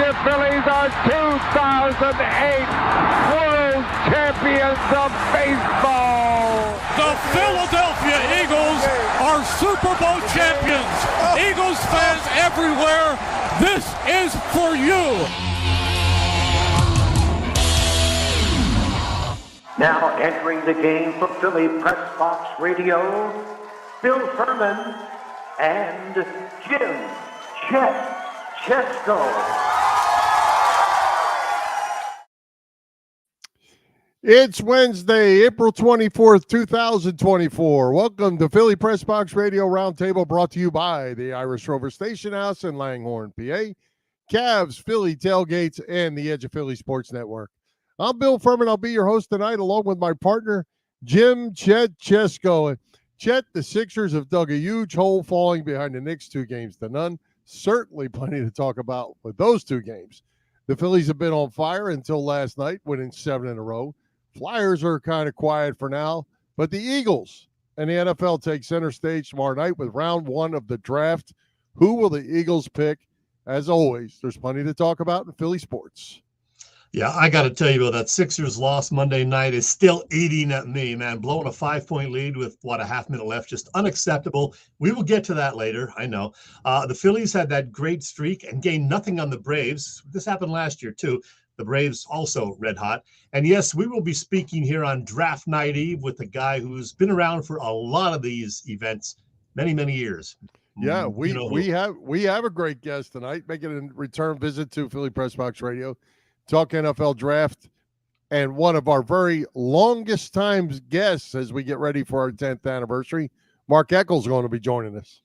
Philadelphia Phillies are 2008 World Champions of Baseball. The Philadelphia Eagles are Super Bowl champions. Eagles fans everywhere, this is for you. Now entering the game for Philly Pressbox Radio, Bill Furman and Jim Chet Chesko. It's Wednesday, April 24th, 2024. Welcome to Philly Pressbox Radio Roundtable, brought to you by the Irish Rover Station House in Langhorne, PA, Cavs, Philly Tailgates, and the Edge of Philly Sports Network. I'm Bill Furman. I'll be your host tonight, along with my partner, Jim Chet Chesko. Chet, the Sixers have dug a huge hole, falling behind the Knicks 2-0. Certainly plenty to talk about with those two games. The Phillies have been on fire until last night, winning 7 in a row. Flyers are kind of quiet for now, but the Eagles and the NFL take center stage tomorrow night with round 1 of the draft. Who will the Eagles pick? As always, there's plenty to talk about in Philly sports. Yeah, I got to tell you, Bill, that Sixers loss Monday night is still eating at me, man. Blowing a 5-point lead with, a half minute left, just unacceptable. We will get to that later, I know. The Phillies had that great streak and gained nothing on the Braves. This happened last year, too. The Braves also red hot. And yes, we will be speaking here on Draft Night Eve with a guy who's been around for a lot of these events, many, many years. Yeah, we have a great guest tonight, making a return visit to Philly Pressbox Radio. Talk NFL draft, and one of our very longest times guests as we get ready for our 10th anniversary, Mark Eckel is going to be joining us.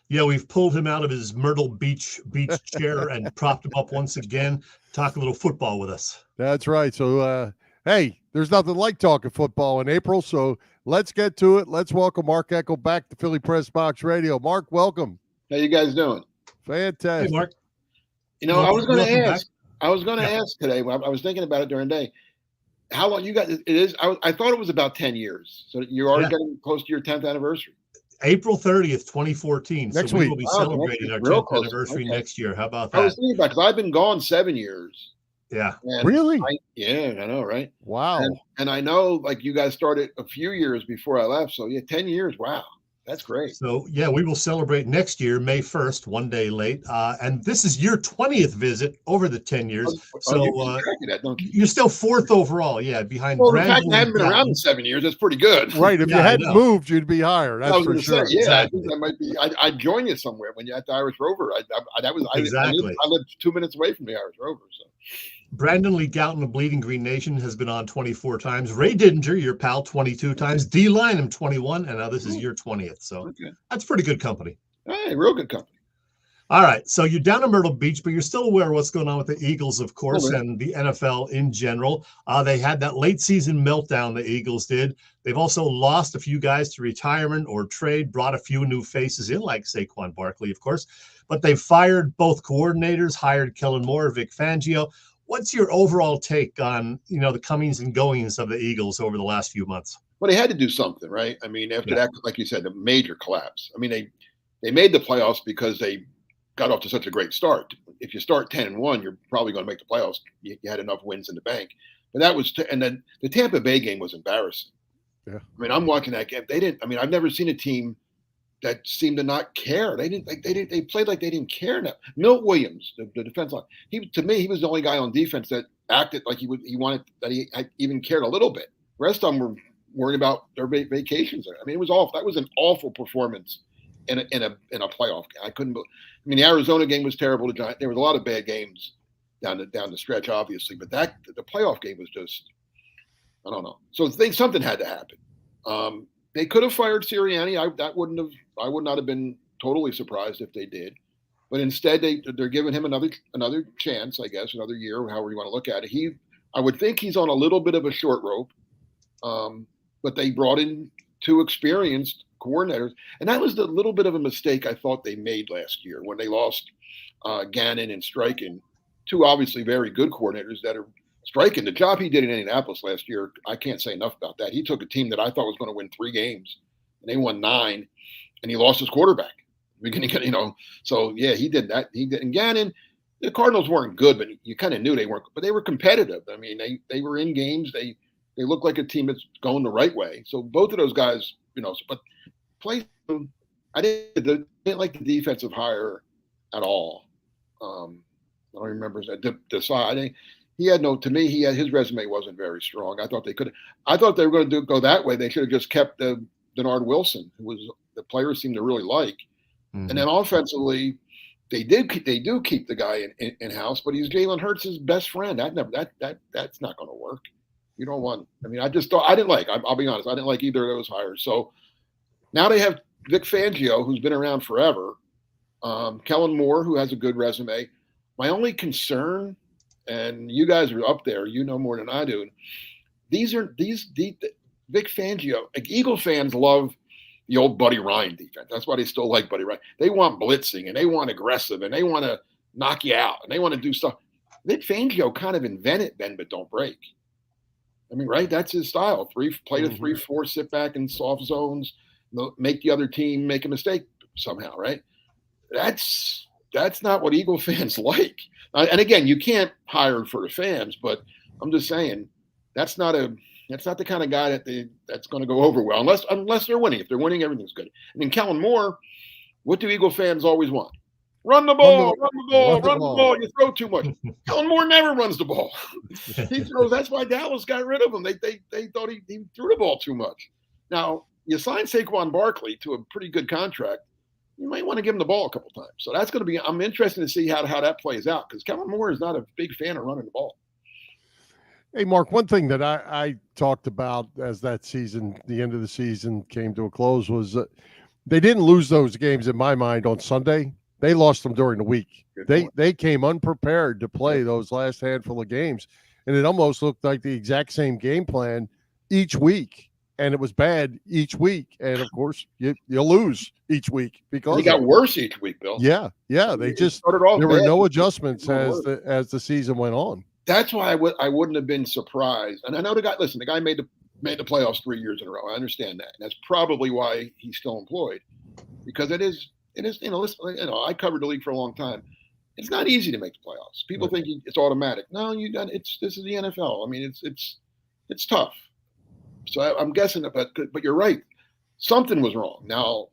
Yeah, we've pulled him out of his Myrtle Beach chair and propped him up once again. Talk a little football with us. That's right. So, hey, there's nothing like talking football in April, so let's get to it. Let's welcome Mark Eckel back to Philly Pressbox Radio. Mark, welcome. How you guys doing? Fantastic. Hey, Mark. I was going to ask today. I was thinking about it during the day. How long you got? It is. I thought it was about 10 years. So you're already getting close to your 10th anniversary. April 30th, 2014. Next so week. We will be celebrating our 10th anniversary next year. How about that? I was thinking about it because I've been gone 7 years. Yeah. Really? I know, right? Wow. And I know, like, you guys started a few years before I left. So, 10 years. Wow. That's great. So, yeah, we will celebrate next year, May 1st, one day late. And this is your 20th visit over the 10 years. You're still 4th overall, behind Brandon. The fact I haven't been around in 7 years, that's pretty good. Right. If you hadn't moved, you'd be higher. That's for sure. Exactly. I think that might be. I'd join you somewhere when you're at the Irish Rover. Exactly. I lived 2 minutes away from the Irish Rover. So. Brandon Lee Gouton of Bleeding Green Nation has been on 24 times. Ray Didinger, your pal, 22 times. D. Lynham, 21. And now this is your 20th. So That's pretty good company. Hey, real good company. All right. So you're down in Myrtle Beach, but you're still aware of what's going on with the Eagles, of course, and the NFL in general. They had that late season meltdown, the Eagles did. They've also lost a few guys to retirement or trade, brought a few new faces in, like Saquon Barkley, of course. But they've fired both coordinators, hired Kellen Moore, Vic Fangio. What's your overall take on, the comings and goings of the Eagles over the last few months? Well, they had to do something, right? I mean, after that, like you said, a major collapse. I mean, they made the playoffs because they got off to such a great start. If you start 10-1, you're probably going to make the playoffs. You had enough wins in the bank. But that was, and then the Tampa Bay game was embarrassing. Yeah. I mean, I'm watching that game. I've never seen a team that seemed to not care. They played like they didn't care now. Milt Williams, the defense line, to me, he was the only guy on defense that acted like he wanted, that he even cared a little bit. The rest of them were worried about their vacations. I mean, it was awful. That was an awful performance in a playoff game. The Arizona game was terrible to Giants. There was a lot of bad games down the stretch, obviously, but the playoff game was just, I don't know. So something had to happen. They could have fired Sirianni. I would not have been totally surprised if they did. But instead, they're giving him another chance, I guess, another year, however you want to look at it. I would think he's on a little bit of a short rope. But they brought in 2 experienced coordinators, and that was the little bit of a mistake I thought they made last year when they lost Gannon and Steichen, 2 obviously very good coordinators that are. Steichen, the job he did in Indianapolis last year, I can't say enough about that. He took a team that I thought was going to win 3 games, and they won 9, and he lost his quarterback. So yeah, he did that. He did. And Gannon, the Cardinals weren't good, but you kind of knew they weren't. But they were competitive. I mean, they were in games. They looked like a team that's going the right way. So both of those guys, but I didn't like the defensive hire at all. I don't remember Desai. To me, his resume wasn't very strong. I thought they were going to go that way. They should have just kept Denard Wilson, who the players seemed to really like. Mm-hmm. And then offensively, they do keep the guy in house, but he's Jalen Hurts' best friend. That's not going to work. You don't want. I mean, I didn't like. I'll be honest. I didn't like either of those hires. So now they have Vic Fangio, who's been around forever. Kellen Moore, who has a good resume. My only concern, and you guys are up there, you know more than I do. These Vic Fangio. Like Eagle fans love the old Buddy Ryan defense. That's why they still like Buddy Ryan. They want blitzing and they want aggressive and they want to knock you out and they want to do stuff. Vic Fangio kind of invented bend but don't break. I mean, right? That's his style. Play the 3-4, sit back in soft zones, make the other team make a mistake somehow, right? That's not what Eagle fans like. And again, you can't hire for the fans, but I'm just saying that's not the kind of guy that's going to go over well unless they're winning. If they're winning, everything's good. And then Kellen Moore, what do Eagle fans always want? Run the ball, run the ball. You throw too much. Kellen Moore never runs the ball. He throws. That's why Dallas got rid of him. They thought he threw the ball too much. Now you sign Saquon Barkley to a pretty good contract. You might want to give him the ball a couple times. So that's going to be. I'm interested to see how that plays out because Kellen Moore is not a big fan of running the ball. Hey, Mark, one thing that I talked about as that season, the end of the season came to a close was they didn't lose those games in my mind on Sunday. They lost them during the week. They came unprepared to play those last handful of games, and it almost looked like the exact same game plan each week, and it was bad each week. And, of course, you'll lose each week because it got worse each week, Bill. Yeah. They just there were no adjustments as the season went on. That's why I wouldn't have been surprised. And I know the guy made the playoffs 3 years in a row. I understand that. And that's probably why he's still employed. Because it is, I covered the league for a long time. It's not easy to make the playoffs. People think it's automatic. No, this is the NFL. I mean, it's tough. So I'm guessing that, but you're right. Something was wrong. Now,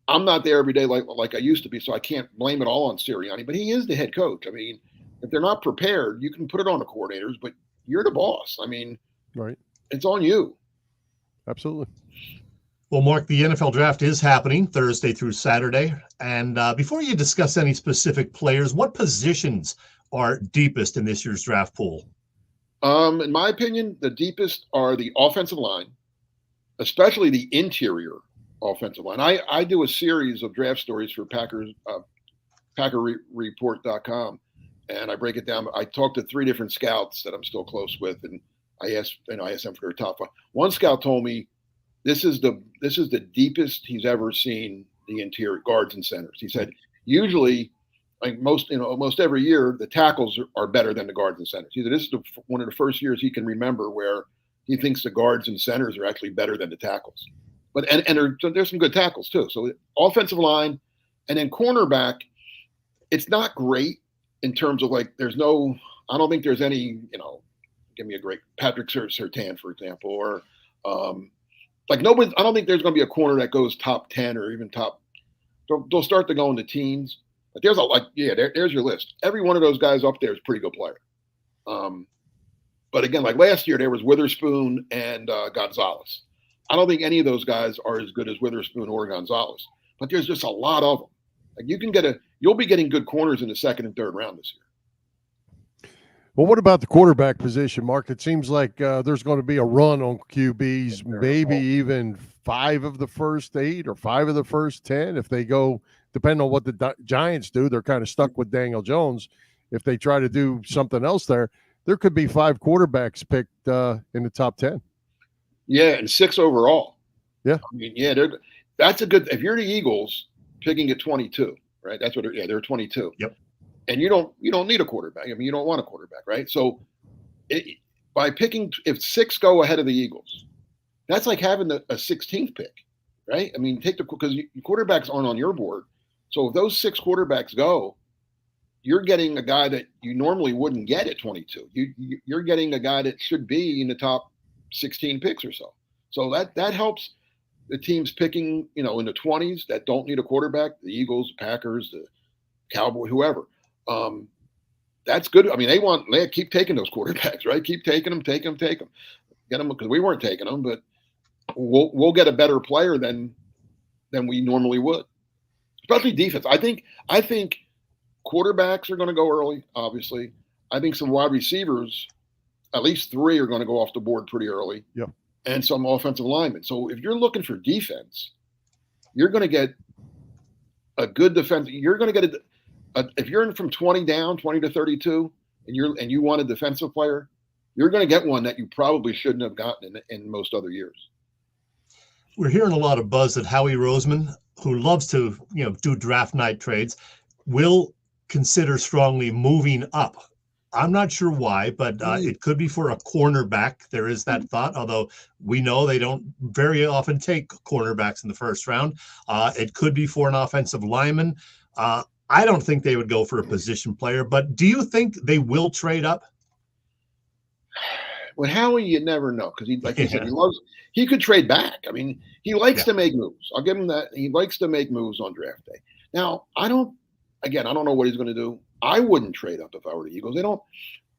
I'm not there every day like I used to be, so I can't blame it all on Sirianni, but he is the head coach. I mean, if they're not prepared, you can put it on the coordinators, but you're the boss. I mean, right? It's on you. Absolutely. Well, Mark, the NFL draft is happening Thursday through Saturday. And before you discuss any specific players, what positions are deepest in this year's draft pool? In my opinion, the deepest are the offensive line, especially the interior offensive line. I do a series of draft stories for PackerReport.com. And I break it down. I talked to 3 different scouts that I'm still close with, and I asked them for their top 5. One scout told me this is the deepest he's ever seen the interior guards and centers. He said usually, like almost every year, the tackles are better than the guards and centers. He said this is one of the first years he can remember where he thinks the guards and centers are actually better than the tackles. But and there's some good tackles too. So offensive line, and then cornerback, it's not great. In terms of I don't think there's any, give me a great Patrick Surtain, for example, or nobody. I don't think there's going to be a corner that goes top 10 or even top. They'll start to go in the teens. But there's there's your list. Every one of those guys up there is a pretty good player. But again, like last year, there was Witherspoon and Gonzalez. I don't think any of those guys are as good as Witherspoon or Gonzalez. But there's just a lot of them. Like you'll be getting good corners in the second and third round this year. Well, what about the quarterback position, Mark? It seems like there's going to be a run on QBs, maybe even 5 of the first 8 or 5 of the first 10. If they go, depending on what the Giants do, they're kind of stuck with Daniel Jones. If they try to do something else there could be 5 quarterbacks picked in the top 10. Yeah, and 6 overall. Yeah. I mean, that's a good – if you're the Eagles – picking at 22, right? That's what they're 22. Yep. And you don't need a quarterback. I mean, you don't want a quarterback, right? So by picking, if 6 go ahead of the Eagles, that's like having a 16th pick, right? I mean, because quarterbacks aren't on your board. So if those 6 quarterbacks go, you're getting a guy that you normally wouldn't get at 22. You're getting a guy that should be in the top 16 picks or so. So that helps the teams picking, in the 20s that don't need a quarterback, the Eagles, the Packers, the Cowboys, whoever. That's good. I mean, they keep taking those quarterbacks, right? Keep taking them. Get them, because we weren't taking them, but we'll get a better player than we normally would, especially defense. I think quarterbacks are going to go early, obviously. I think some wide receivers, at least 3, are going to go off the board pretty early. Yep. And some offensive linemen. So if you're looking for defense, you're going to get a good defense. You're going to get if you're in from 20 to 32, and you want a defensive player, you're going to get one that you probably shouldn't have gotten in most other years. We're hearing a lot of buzz that Howie Roseman, who loves to do draft night trades, will consider strongly moving up. I'm not sure why, but it could be for a cornerback. There is that thought, although we know they don't very often take cornerbacks in the first round. It could be for an offensive lineman. I don't think they would go for a position player, but do you think they will trade up? With Howie, you never know, because like you said, he could trade back. I mean, he likes to make moves. I'll give him that. He likes to make moves on draft day. Now, I don't know what he's going to do. I wouldn't trade up if I were the Eagles.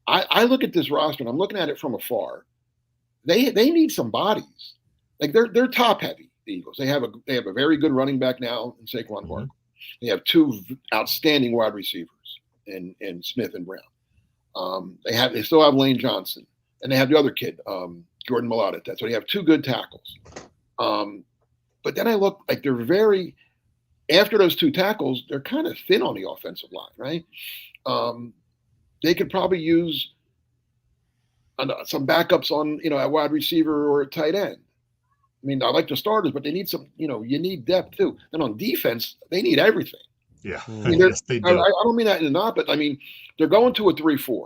I look at this roster and I'm looking at it from afar. They need some bodies. Like they're top heavy, the Eagles. They have a very good running back now in Saquon Barkley. They have 2 outstanding wide receivers in Smith and Brown. They still have Lane Johnson, and they have the other kid, Jordan Mailata. So they have 2 good tackles. But then I look like they're very. After those 2 tackles, they're kind of thin on the offensive line, right? They could probably use some backups on, a wide receiver or a tight end. I mean, I like the starters, but they need some, you need depth too. And on defense, they need everything. Yeah, I mean, yes, they do. I don't mean that in a knock, but I mean, they're going to a 3-4,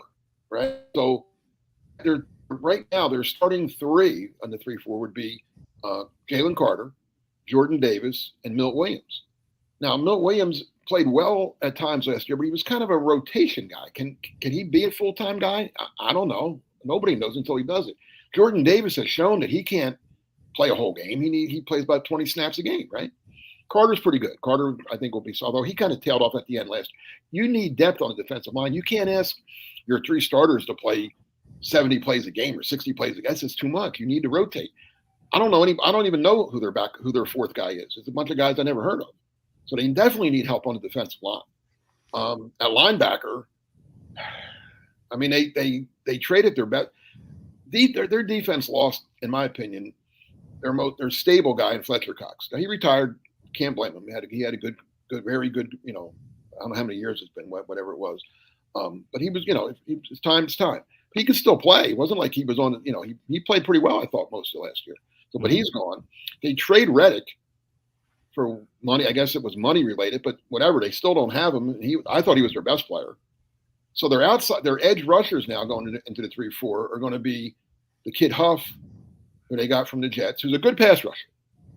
right? So right now, their starting 3 on the 3-4 would be Jalen Carter, Jordan Davis, and Milt Williams. Now, Milt Williams played well at times last year, but he was kind of a rotation guy. Can he be a full-time guy? I don't know. Nobody knows until he does it. Jordan Davis has shown that he can't play a whole game. He plays about 20 snaps a game, right? Carter's pretty good. Carter, I think, will be, although he kind of tailed off at the end last year. You need depth on the defensive line. You can't ask your 3 starters to play 70 plays a game or 60 plays a game. That's just too much. You need to rotate. I don't even know who their 4th guy is. It's a bunch of guys I never heard of. So they definitely need help on the defensive line. At linebacker, I mean, they traded their best. Their defense lost, in my opinion, their stable guy in Fletcher Cox. Now, he retired. Can't blame him. He had a good, very good. I don't know how many years it's been, whatever it was. But he was, it's time. He could still play. It wasn't like he was on. He played pretty well, I thought, most of last year. So, but he's gone. They trade Reddick for money. I guess it was money related, but whatever. They still don't have him. I thought he was their best player. So their edge rushers now going into the 3-4 are going to be the kid Huff, who they got from the Jets, who's a good pass rusher.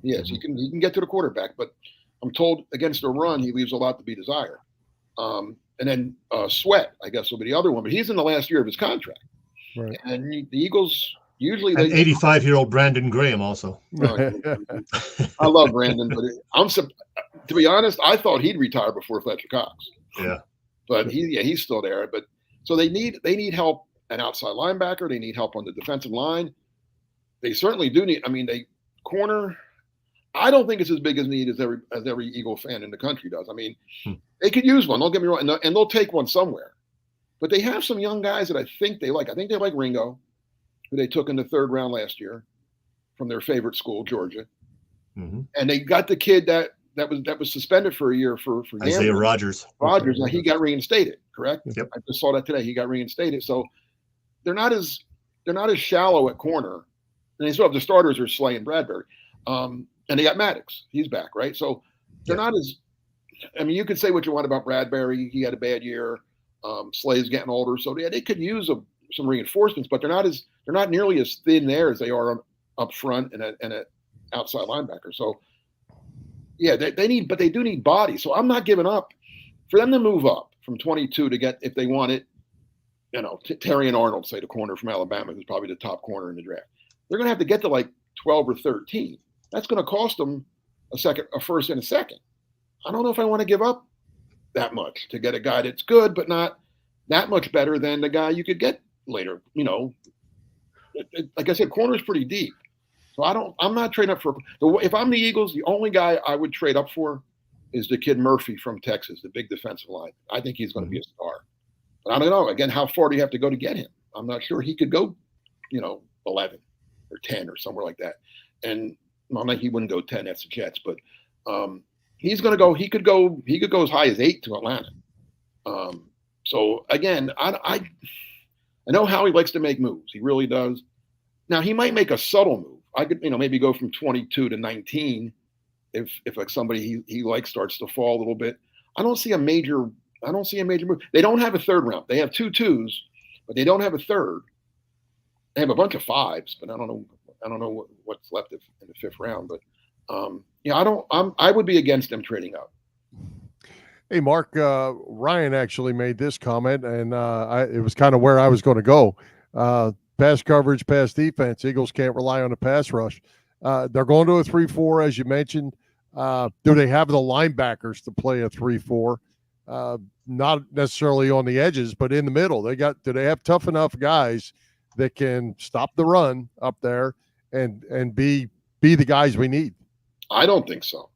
Yes, he can get to the quarterback, but I'm told against the run he leaves a lot to be desired. And then Sweat, I guess, will be the other one, but he's in the last year of his contract. Right. And the Eagles usually and 85-year-old Brandon Graham also. I love Brandon, but to be honest, I thought he'd retire before Fletcher Cox. Yeah, but he's still there. But so they need help, an outside linebacker. They need help on the defensive line. They certainly do need. I mean, corner. I don't think it's as big a need as every Eagle fan in the country does. I mean, they could use one. Don't get me wrong, and they'll take one somewhere. But they have some young guys that I think they like. I think they like Ringo, who they took in the 3rd round last year from their favorite school, Georgia. Mm-hmm. And they got the kid that was suspended for a year for Isaiah Rodgers. Now he got reinstated, correct? Yep. I just saw that today. He got reinstated. So they're not as shallow at corner. And they still have the starters are Slay and Bradbury. And they got Maddox. He's back, right? So they're not as – I mean, you could say what you want about Bradbury. He had a bad year. Slay's getting older. So they could use some reinforcements, but they're not nearly as thin there as they are up front and an outside linebacker. So, yeah, they do need bodies. So I'm not giving up. For them to move up from 22 to get, if they want it, Terry and Arnold, say the corner from Alabama, who's probably the top corner in the draft. They're going to have to get to like 12 or 13. That's going to cost them a first and a second. I don't know if I want to give up that much to get a guy that's good, but not that much better than the guy you could get later. Like I said, corner's pretty deep. So I'm not trading up for, if I'm the Eagles, the only guy I would trade up for is the kid Murphy from Texas, the big defensive line. I think he's going to be a star. But I don't know. Again, how far do you have to go to get him? I'm not sure. He could go, 11 or 10 or somewhere like that. And he wouldn't go 10. That's the Jets. But he's going to go. He could go as high as 8 to Atlanta. So again, I know how he likes to make moves. He really does. Now he might make a subtle move. I could, maybe go from 22 to 19 if like somebody he likes starts to fall a little bit. I don't see a major move. They don't have a third round. They have 2 2s, but they don't have a third. They have a bunch of 5s, but I don't know what's left in the 5th round. But I would be against them trading up. Hey, Mark, Ryan actually made this comment, and it was kind of where I was going to go. Pass coverage, pass defense. Eagles can't rely on a pass rush. They're going to a 3-4, as you mentioned. Do they have the linebackers to play a 3-4? Not necessarily on the edges, but in the middle. Do they have tough enough guys that can stop the run up there and be the guys we need? I don't think so.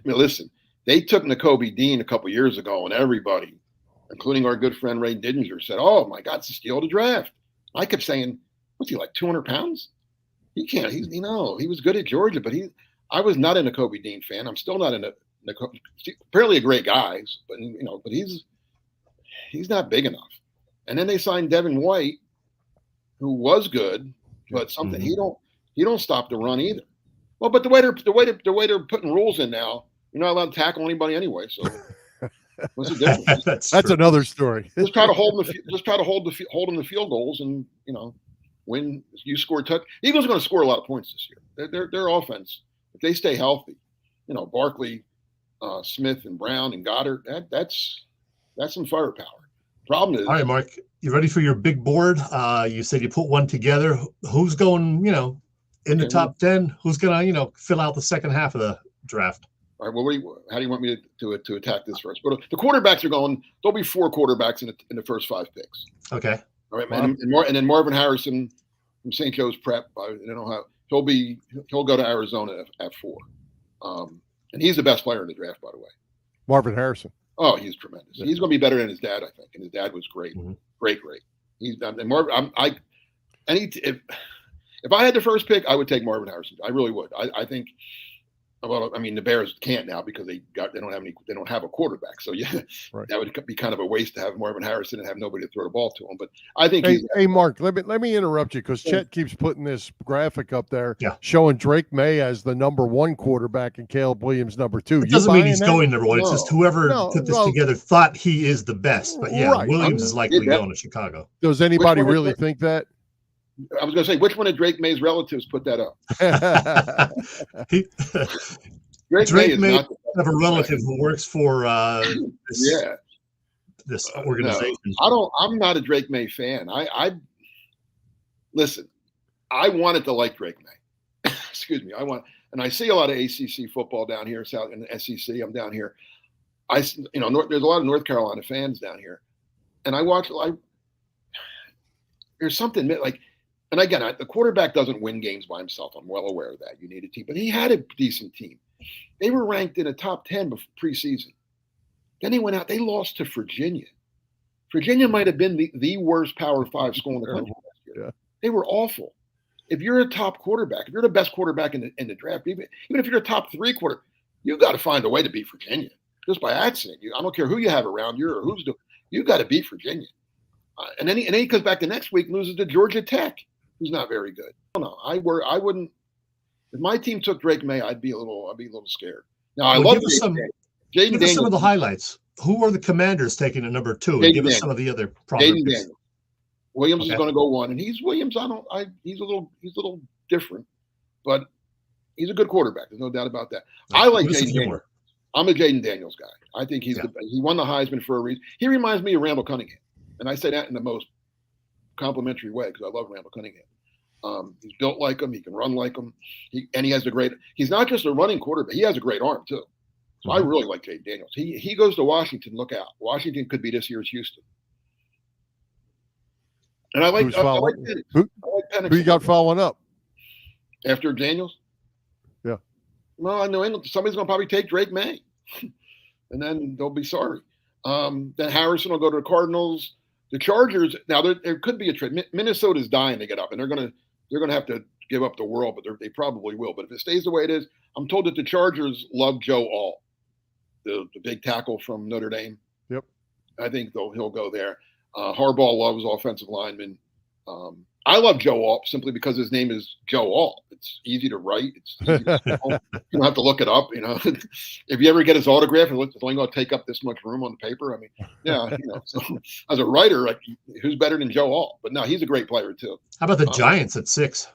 Listen, they took Nakobe Dean a couple years ago, and everybody, including our good friend Ray Didinger, said, "Oh my God, it's a steal of the draft." I kept saying, "What's he, like 200 pounds? He can't. He was good at Georgia, but I was not a Nakobe Dean fan. I'm still not a Nakobe. Apparently a great guy, but he's not big enough." And then they signed Devin White, who was good, but something he don't stop the run either. Well, but the way they're putting rules in now, you're not allowed to tackle anybody anyway. So what's the difference? That's another story. Just try to hold them to field goals, and when you score touch, Eagles are going to score a lot of points this year. Their offense, if they stay healthy, Barkley, Smith, and Brown and Goddard, that's some firepower. Problem is, all right, Mark, you ready for your big board? You said you put one together. Who's going, in the top 10? Who's going to, fill out the second half of the draft? All right. Well, how do you want me to attack this first? But the quarterbacks are going. There'll be 4 quarterbacks in the first 5 picks. Okay. All right, man. And then Marvin Harrison from St. Joe's Prep. I don't know how he'll go to Arizona at 4. And he's the best player in the draft, by the way. Marvin Harrison. Oh, he's tremendous. Yeah. He's going to be better than his dad, I think. And his dad was great, great. He's and Marvin. If I had the first pick, I would take Marvin Harrison. I really would. I think. Well, I mean, the Bears can't now because they don't have a quarterback. So yeah, right. That would be kind of a waste to have Marvin Harrison and have nobody to throw the ball to him. But I think hey Mark, let me interrupt you because Chet keeps putting this graphic up there showing Drake May as the number 1 quarterback and Caleb Williams number 2. It doesn't mean he's going number 1. It's just whoever put this together thought he is the best. But yeah, Williams is likely going to Chicago. Does anybody really think that? I was going to say, which one of Drake May's relatives put that up? Drake May have a relative who works for this organization. No, I'm not a Drake May fan. Listen, I wanted to like Drake May. Excuse me. And I see a lot of ACC football down here, South in the SEC. I'm down here. There's a lot of North Carolina fans down here, and I watch. There's something like. And again, the quarterback doesn't win games by himself. I'm well aware of that. You need a team. But he had a decent team. They were ranked in the top 10 preseason. Then they went out. They lost to Virginia. Virginia might have been the worst Power 5 school in the country last year. Yeah. They were awful. If you're a top quarterback, if you're the best quarterback in the draft, even if you're a top 3 quarterback, you've got to find a way to beat Virginia. Just by accident. I don't care who you have around you or who's doing. You've got to beat Virginia. And then he comes back the next week and loses to Georgia Tech. Who's not very good. I don't know. I wouldn't. If my team took Drake May, I'd be a little scared. Now I love give us some of the highlights. Who are the Commanders taking at number 2? And give us some of the other prospects. Williams is going to go 1, and he's Williams. He's a little different, but he's a good quarterback. There's no doubt about that. I like Jaden Daniels. I'm a Jaden Daniels guy. I think he won the Heisman for a reason. He reminds me of Randall Cunningham, and I say that in the most complimentary way because I love Randall Cunningham. He's built like him. He can run like him. He has he's not just a running quarterback. He has a great arm too. So I really like Jaden Daniels. He goes to Washington. Look out. Washington could be this year's Houston. And I like Penix. Who you got following up? After Daniels? Yeah. Well, I know somebody's going to probably take Drake May. And then they'll be sorry. Then Harrison will go to the Cardinals. The Chargers, now there could be a trade. Minnesota's dying to get up, and they're going to have to give up the world, but they probably will. But if it stays the way it is, I'm told that the Chargers love Joe Alt, the big tackle from Notre Dame. Yep. I think he'll go there. Harbaugh loves offensive linemen. I love Joe Alt simply because his name is Joe Alt. It's easy to write. It's easy to spell. You don't have to look it up. If you ever get his autograph, it's only going to take up this much room on the paper. I mean, yeah. So as a writer, who's better than Joe Alt? But no, he's a great player too. How about the Giants at 6?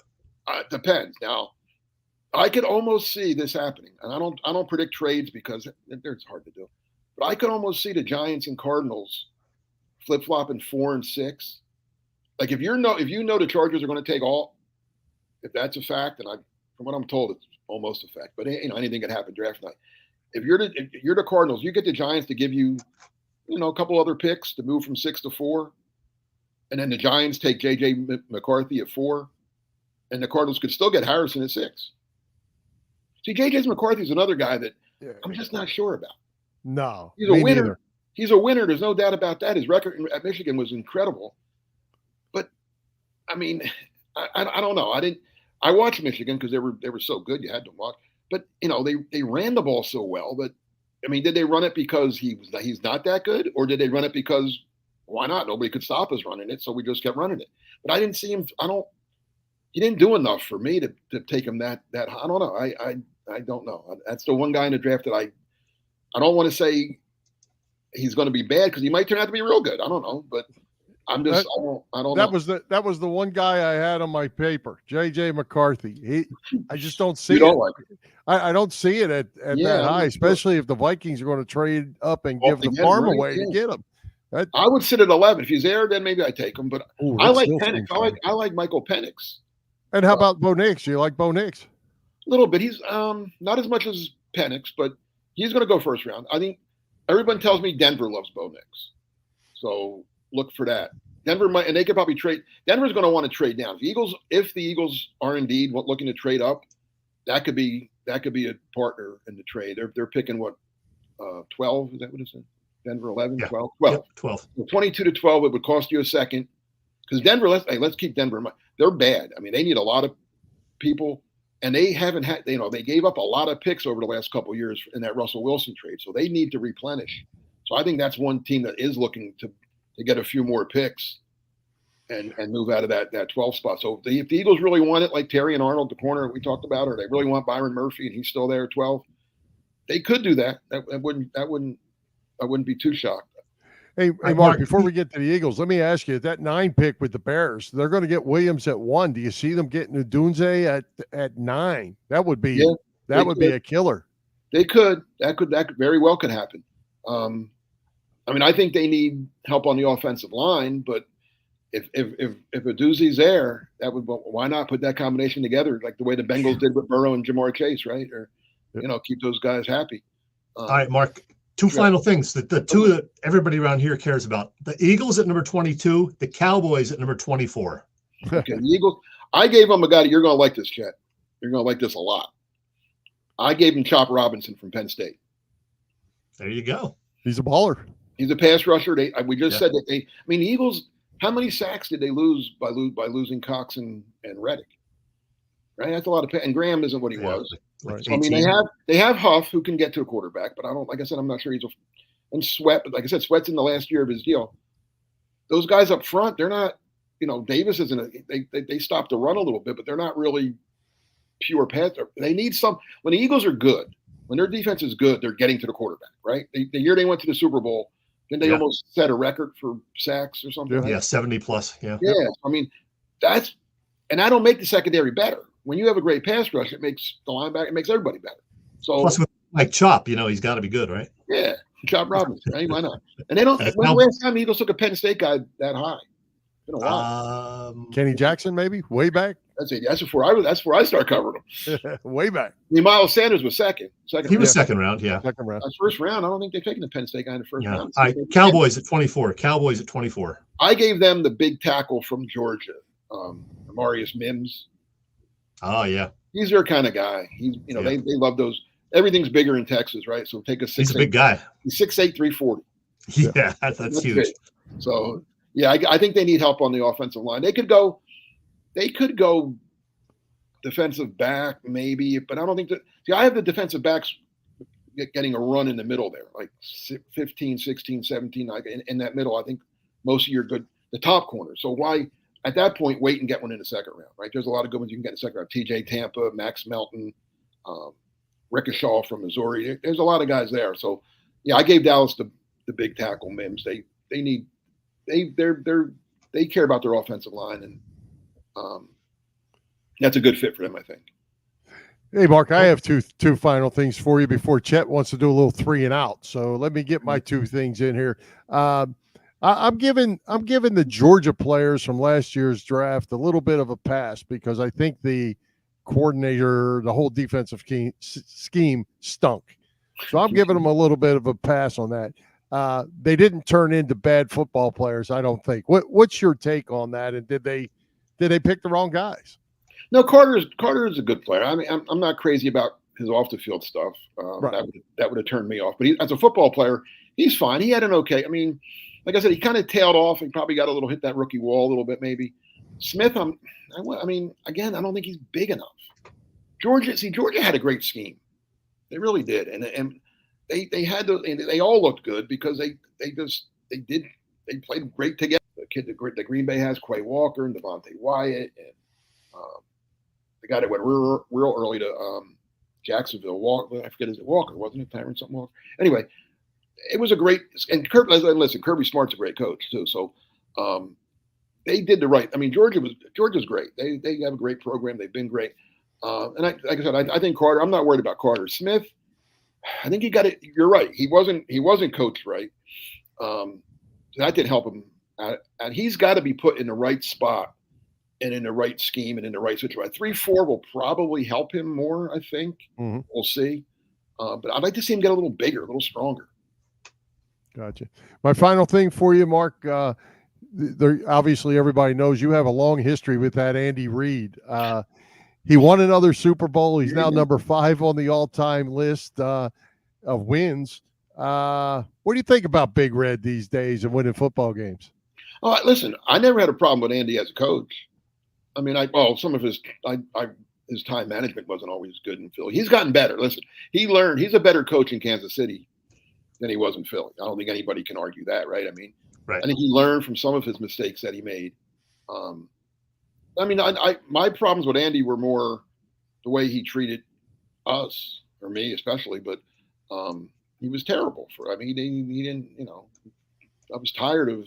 It depends. Now, I could almost see this happening, and I don't predict trades because it's hard to do. But I could almost see the Giants and Cardinals flip-flopping 4 and 6. Like if you know the Chargers are going to take Alt, if that's a fact, and from what I'm told, it's almost a fact. But anything could happen draft night. If you're the Cardinals, you get the Giants to give you, a couple other picks to move from 6 to 4, and then the Giants take J.J. McCarthy at 4, and the Cardinals could still get Harrison at 6. See, J.J. McCarthy's another guy that I'm just not sure about. No, he's a winner. Neither. He's a winner. There's no doubt about that. His record at Michigan was incredible. But I mean, I don't know. I watched Michigan because they were so good. You had to watch. But they ran the ball so well. But I mean, did they run it because he's not that good, or did they run it because why not? Nobody could stop us running it, so we just kept running it. But I didn't see him. He didn't do enough for me to take him that high. I don't know. I don't know. That's the one guy in the draft that I don't want to say he's going to be bad because he might turn out to be real good. I don't know, but I'm just I don't know. That was the one guy I had on my paper, J.J. McCarthy. I just don't see you don't like it. I don't see it at that high, especially if the Vikings are going to trade up and give the farm away to get him. I would sit at 11. If he's there, then maybe I take him. But I like Penix. I like Michael Penix. And how about Bo Nix? You like Bo Nix? A little bit. He's not as much as Penix, but he's going to go first round. I think everyone tells me Denver loves Bo Nix, so look for that. Denver might, and they could probably trade. Denver's going to want to trade down. If the Eagles are indeed looking to trade up, that could be a partner in the trade. They're picking what 12? Is that what it is? Denver 11, 12, 12. Yep, 12. So 22 to 12. It would cost you a second because Denver. Let's keep Denver in mind. They're bad. I mean, they need a lot of people. And they haven't had, they gave up a lot of picks over the last couple of years in that Russell Wilson trade. So they need to replenish. So I think that's one team that is looking to get a few more picks and move out of that 12 spot. So if the Eagles really want it, like Terry and Arnold, the corner we talked about, or they really want Byron Murphy and he's still there at 12, they could do that. I wouldn't be too shocked. Hey, Mark, before we get to the Eagles, let me ask you, that 9 pick with the Bears, they're going to get Williams at 1. Do you see them getting Odunze at 9? That would be be a killer. They could. That very well could happen. I mean, I think they need help on the offensive line, but if Odunze's there, why not put that combination together like the way the Bengals did with Burrow and Jamar Chase, right? Or keep those guys happy. All right, Mark. Two final things. The two that everybody around here cares about. The Eagles at number 22, the Cowboys at number 24. Okay, the Eagles. I gave them a guy. You're going to like this, Chet. You're going to like this a lot. I gave him Chop Robinson from Penn State. There you go. He's a baller. He's a pass rusher. We just said that the Eagles, how many sacks did they lose by losing Cox and Reddick? Right? That's a lot of and Graham isn't what he was. Right. So, I mean, they have Huff who can get to a quarterback, but like I said, I'm not sure and Sweat, but like I said, Sweat's in the last year of his deal. Those guys up front, they're not, Davis isn't they stop the run a little bit, but they're not really pure pass. They need when the Eagles are good, when their defense is good, they're getting to the quarterback, right? The year they went to the Super Bowl, then they almost set a record for sacks or something. Yeah, 70 plus. Yeah. Yeah. I mean, and I don't make the secondary better. When you have a great pass rush, it makes the linebacker, it makes everybody better. So plus Like Chop, he's got to be good, right? Yeah, Chop Robinson. Right? Why not? And they don't. When the last time the Eagles took a Penn State guy that high? Been a while. Kenny Jackson, maybe way back. That's it. That's before I started covering him. Way back. I mean, Miles Sanders was second. He was second round. Yeah. Second round. First round. I don't think they've taken the Penn State guy in the first round. All right, Cowboys at 24. Cowboys at 24. I gave them the big tackle from Georgia, Amarius Mims. Oh yeah. He's their kind of guy. He's they love those. Everything's bigger in Texas, right? So take a 6'8". He's a big guy. He's 6'8", 340. Yeah, that's huge. Big. So yeah, I think they need help on the offensive line. They could go defensive back maybe, but I don't think that. See, I have the defensive backs getting a run in the middle there, like 15, 16, 17, like in that middle. I think most of your good, the top corners. So why at that point wait and get one in the second round, right? There's a lot of good ones you can get in the second round. TJ Tampa, Max Melton, Rickeshaw from Missouri. There's a lot of guys there. So yeah, I gave Dallas the big tackle Mims. They care about their offensive line, and that's a good fit for them, I think. Hey, Mark, I have two final things for you before Chet wants to do a little 3 and out. So let me get my 2 things in here. I'm giving the Georgia players from last year's draft a little bit of a pass because I think the coordinator, the whole defensive scheme stunk. So I'm giving them a little bit of a pass on that. They didn't turn into bad football players, I don't think. What's your take on that? And did they pick the wrong guys? No, Carter is a good player. I mean, I'm not crazy about his off the field stuff. Right. That would have turned me off. But as a football player, he's fine. He had an okay. I mean, like I said, he kind of tailed off and probably got a little hit that rookie wall a little bit maybe. Smith, I mean, again, I don't think he's big enough. Georgia had a great scheme. They really did, and they had to, and they all looked good because they played great together. The kid that Green Bay has, Quay Walker and Devontae Wyatt, and the guy that went real early to Jacksonville, Walker. I forget, is it Walker? Wasn't it Tyrone something Walker? Anyway, it was a great. And Kirby Smart's a great coach too. So they did the right. I mean, Georgia's great. They have a great program. They've been great. And like I said, I think Carter. I'm not worried about Carter. Smith, I think he got it. You're right. He wasn't coached right. That did help him. And he's got to be put in the right spot and in the right scheme and in the right situation. 3-4 will probably help him more, I think. Mm-hmm. We'll see. But I'd like to see him get a little bigger, a little stronger. Gotcha. My final thing for you, Mark, obviously everybody knows you have a long history with that Andy Reid. He won another Super Bowl. He's now number 5 on the all-time list of wins. What do you think about Big Red these days and winning football games? Oh, listen, I never had a problem with Andy as a coach. I mean, some of his time management wasn't always good in Philly. He's gotten better. Listen, he's a better coach in Kansas City than he was in Philly. I don't think anybody can argue that, right? I mean, right. I think he learned from some of his mistakes that he made. I mean, my problems with Andy were more the way he treated us, or me especially, but he was terrible he didn't, I was tired of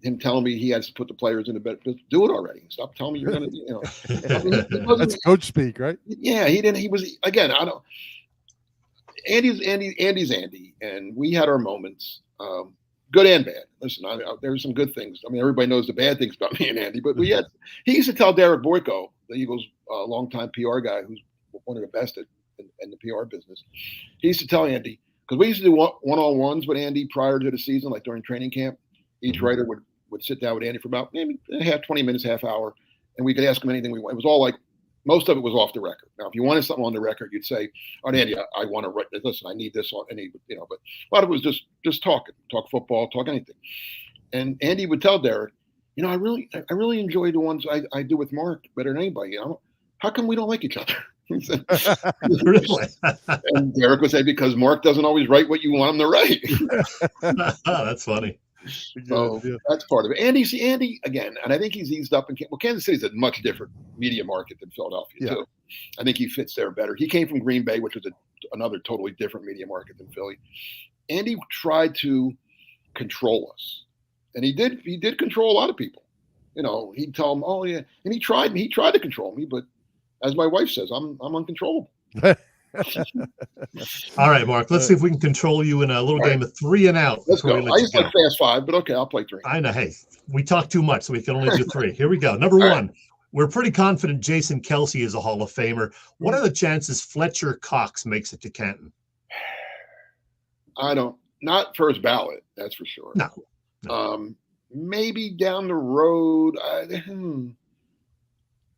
him telling me he has to put the players in the bed. Just do it already. Stop telling me you're going to, I mean, that's coach speak, right? Yeah, he was, again, Andy's Andy, and we had our moments, good and bad. Listen, there's some good things. I mean, everybody knows the bad things about me and Andy, but he used to tell Derek Boyko, the Eagles' longtime PR guy, who's one of the best in the PR business. He used to tell Andy, because we used to do one-on-ones with Andy prior to the season, like during training camp. Each writer would sit down with Andy for about maybe 20 minutes, half hour, and we could ask him anything we want. It was all like, most of it was off the record. Now, if you wanted something on the record, you'd say, "Oh, Andy, I want to write. Listen, I need this on any, But a lot of it was just talk football, talk anything." And Andy would tell Derek, "I really enjoy the ones I do with Mark better than anybody. How come we don't like each other?" Really? And Derek would say, "Because Mark doesn't always write what you want him to write." That's funny. So that's part of it. Andy again, and I think he's eased up. Kansas City is a much different media market than Philadelphia too. I think he fits there better. He came from Green Bay, which was another totally different media market than Philly. Andy tried to control us, and he did control a lot of people. He'd tell them, "Oh yeah," and he tried to control me, but as my wife says, I'm uncontrollable. All right, Mark. Let's see if we can control you in a little game of 3 and out. Let's go. I used to go. like fast 5, but okay, I'll play 3. I know. Hey, we talk too much, so we can only do 3. Here we go. Number 1. We're pretty confident Jason Kelsey is a Hall of Famer. What are the chances Fletcher Cox makes it to Canton? Not first ballot, that's for sure. No. Maybe down the road,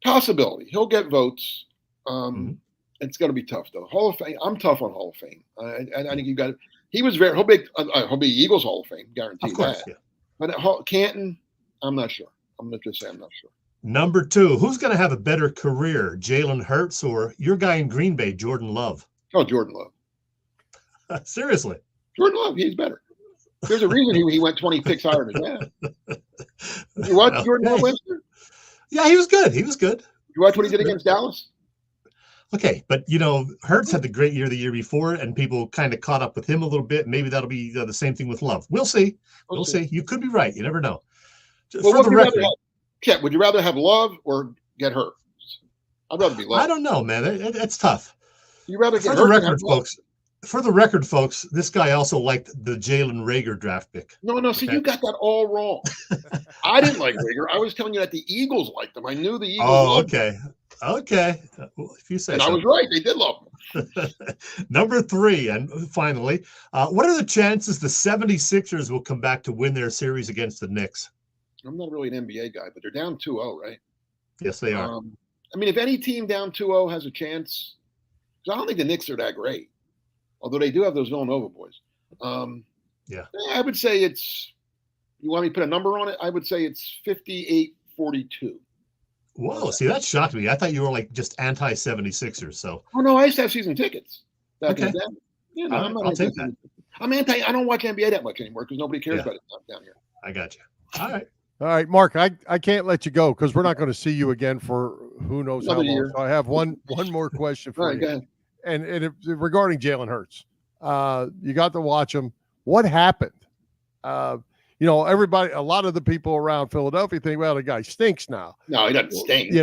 possibility. He'll get votes. It's going to be tough though. Hall of Fame. I'm tough on Hall of Fame. I think you got it. He'll be Eagles Hall of Fame, guaranteed. Of course, that. Yeah. But at Canton, I'm not sure. I'm going to just say I'm not sure. Number 2, who's going to have a better career, Jalen Hurts or your guy in Green Bay, Jordan Love? Oh, Jordan Love. Seriously. Jordan Love, he's better. There's a reason he went 20 picks higher than that. You watch Jordan Love last year? Yeah, he was good. You watch what he did against Dallas? Okay, but Hurts had the great year the year before, and people kind of caught up with him a little bit. Maybe that'll be the same thing with Love. We'll see. We'll see. You could be right. You never know. Well, for the record, Chet, would you rather have Love or get hurt? I'd rather be Love. I don't know, man. It's tough. You rather get hurt? For the record, folks, this guy also liked the Jalen Reagor draft pick. No. See, you got that all wrong. I didn't like Reagor. I was telling you that the Eagles liked him. I knew the Eagles. Oh, okay. Okay. Well, if you say and so. I was right. They did love him. Number 3, and finally, what are the chances the 76ers will come back to win their series against the Knicks? I'm not really an NBA guy, but they're down 2-0, right? Yes, they are. If any team down 2-0 has a chance, because I don't think the Knicks are that great, although they do have those Villanova boys. Yeah. I would say it's, you want me to put a number on it? I would say it's 58-42. Whoa, see, that shocked me. I thought you were like just anti-76ers. So. Oh, no, I used to have season tickets back okay. in the day. Yeah, no, I'll take that. I'm anti, I don't watch NBA that much anymore because nobody cares about it down here. I got you. All right. All right, Mark, I can't let you go because we're not going to see you again for who knows how long. So I have one more question for you. Go ahead. And regarding Jalen Hurts, you got to watch him. What happened? Everybody, a lot of the people around Philadelphia think, well, the guy stinks now. No, he doesn't stink.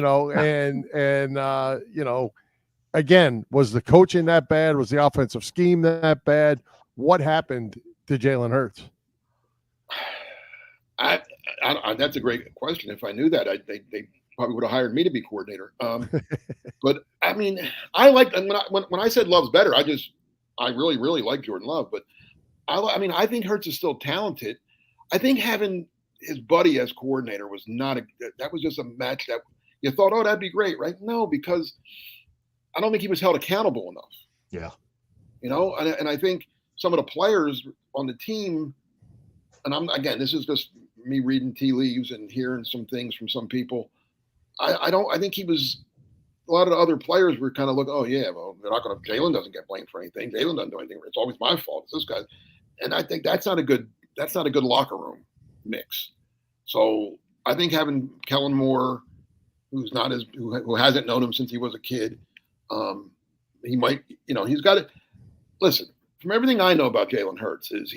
Again, was the coaching that bad? Was the offensive scheme that bad? What happened to Jalen Hurts? That's a great question. If I knew that, they probably would have hired me to be coordinator. But I like, and when I said Love's better, I really, really like Jordan Love. But I think Hurts is still talented. I think having his buddy as coordinator was that was just a match that you thought, oh, that'd be great, right? No, because I don't think he was held accountable enough. Yeah. And I think some of the players on the team, and this is just me reading tea leaves and hearing some things from some people. I think he was, a lot of the other players were kind of looking, oh yeah, well, they're not going to, Jalen doesn't get blamed for anything. Jalen doesn't do anything. It's always my fault. It's this guy. And I think that's not a good locker room mix. So I think having Kellen Moore, who hasn't known him since he was a kid, he might, he's got to listen. From everything I know about Jalen Hurts, is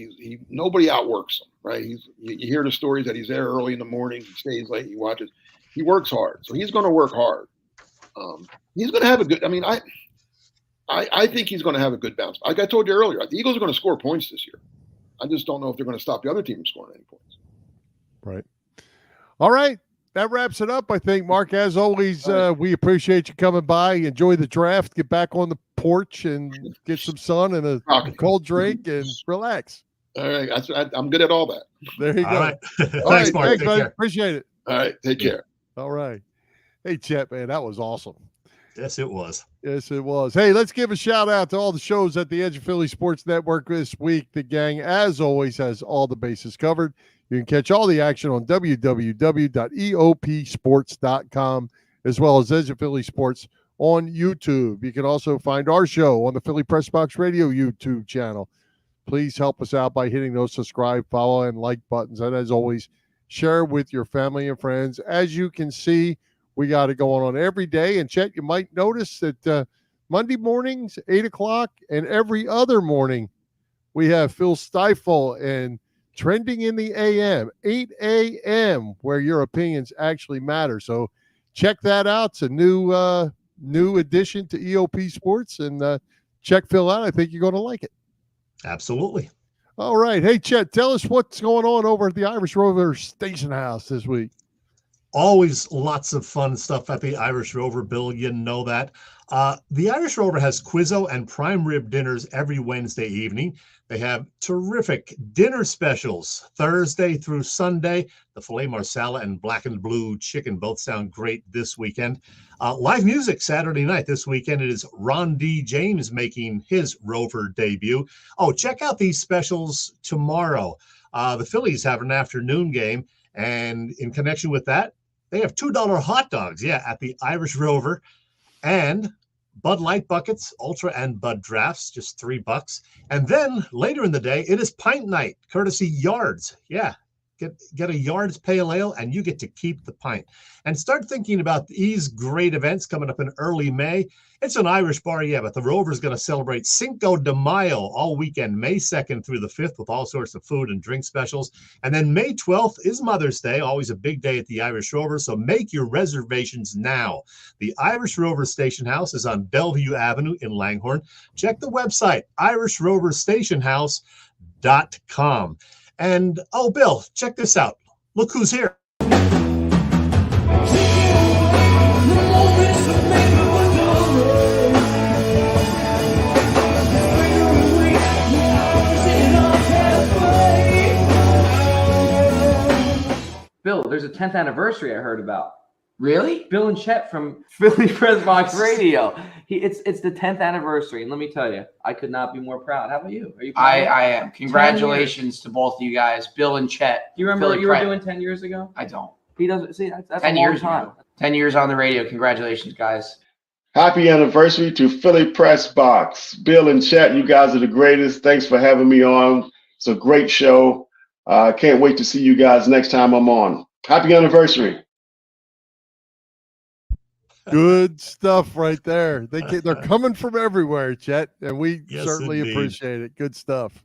nobody outworks him, right? You hear the stories that he's there early in the morning, he stays late, he watches, he works hard, so he's going to work hard. He's going to have a good. I think he's going to have a good bounce. Like I told you earlier, the Eagles are going to score points this year. I just don't know if they're going to stop the other team from scoring any points. Right. All right. That wraps it up, I think, Mark. As always, we appreciate you coming by. Enjoy the draft. Get back on the porch and get some sun and a cold drink and relax. All right. I'm good at all that. There you go. All right. Thanks, Mark. Thanks, man. Care. Appreciate it. All right. Take care. All right. Hey, Chet, man, that was awesome. Yes, it was. Yes, it was. Hey, let's give a shout out to all the shows at the Edge of Philly Sports Network this week. The gang, as always, has all the bases covered. You can catch all the action on www.eopsports.com, as well as Edge of Philly Sports on YouTube. You can also find our show on the Philly Pressbox Radio YouTube channel. Please help us out by hitting those subscribe, follow, and like buttons. And as always, share with your family and friends. As you can see, we got it going on every day. And Chet, you might notice that Monday mornings, 8 o'clock, and every other morning, we have Phil Stifle and Trending in the AM, 8 a.m., where your opinions actually matter. So check that out. It's a new addition to EOP Sports, and check Phil out. I think you're going to like it. Absolutely. All right. Hey, Chet, tell us what's going on over at the Irish Rover Station House this week. Always lots of fun stuff at the Irish Rover, Bill. You know that. The Irish Rover has Quizzo and prime rib dinners every Wednesday evening. They have terrific dinner specials Thursday through Sunday. The filet marsala and black and blue chicken both sound great this weekend. Live music Saturday night. This weekend it is Ron D. James making his Rover debut. Oh, check out these specials tomorrow. The Phillies have an afternoon game, and in connection with that, they have $2 hot dogs, at the Irish Rover, and Bud Light buckets, Ultra and Bud drafts, just $3. And then later in the day, it is pint night, courtesy Yards. Yeah, get a Yards Pale Ale, and you get to keep the pint. And start thinking about these great events coming up in early May. It's an Irish bar, but the Rover's going to celebrate Cinco de Mayo all weekend, May 2nd through the 5th, with all sorts of food and drink specials. And then May 12th is Mother's Day, always a big day at the Irish Rover, so make your reservations now. The Irish Rover Station House is on Bellevue Avenue in Langhorne. Check the website, irishroverstationhouse.com. And, oh, Bill, check this out. Look who's here. Bill, there's a 10th anniversary I heard about. Really? Bill and Chet from Philly Pressbox Radio. It's the 10th anniversary, and let me tell you, I could not be more proud. How about you? Are you proud? I am. Congratulations to both of you guys, Bill and Chet. Do you remember what you were doing 10 years ago? I don't. He doesn't. See, that's 10 a long years time. 10 years on the radio. Congratulations, guys. Happy anniversary to Philly Pressbox. Bill and Chet, you guys are the greatest. Thanks for having me on. It's a great show. I can't wait to see you guys next time I'm on. Happy anniversary. Good stuff right there. They're coming from everywhere, Chet, and we certainly appreciate it. Good stuff.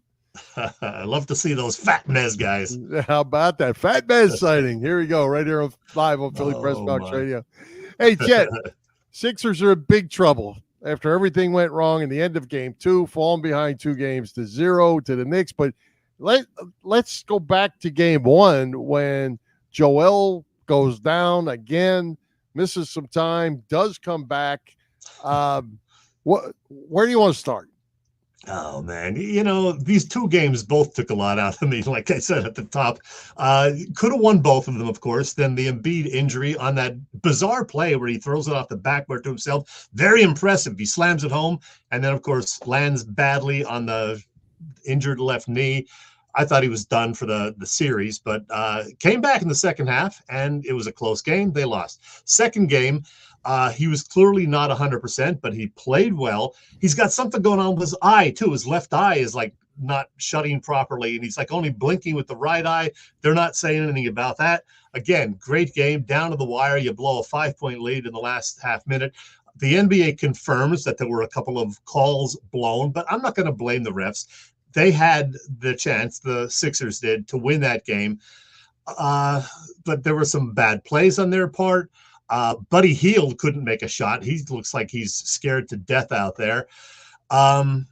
I love to see those Fat Mez guys. How about that? Fat Mez sighting. Here we go, right here live on Philly Pressbox Radio. Hey, Chet, Sixers are in big trouble after everything went wrong in the end of game 2, falling behind 2-0 to the Knicks. But let's go back to game 1 when Joel goes down again, misses some time, does come back. Where do you want to start? Oh, man. These two games both took a lot out of me, like I said at the top. Could have won both of them, of course. Then the Embiid injury on that bizarre play where he throws it off the backboard to himself. Very impressive. He slams it home and then, of course, lands badly on the injured left knee. I thought he was done for the series, but came back in the second half, and it was a close game. They lost. Second game, he was clearly not 100%, but he played well. He's got something going on with his eye, too. His left eye is like not shutting properly, and he's like only blinking with the right eye. They're not saying anything about that. Again, great game, down to the wire. You blow a 5-point lead in the last half minute. The NBA confirms that there were a couple of calls blown, but I'm not going to blame the refs. They had the chance, the Sixers did, to win that game. But there were some bad plays on their part. Buddy Hield couldn't make a shot. He looks like he's scared to death out there. I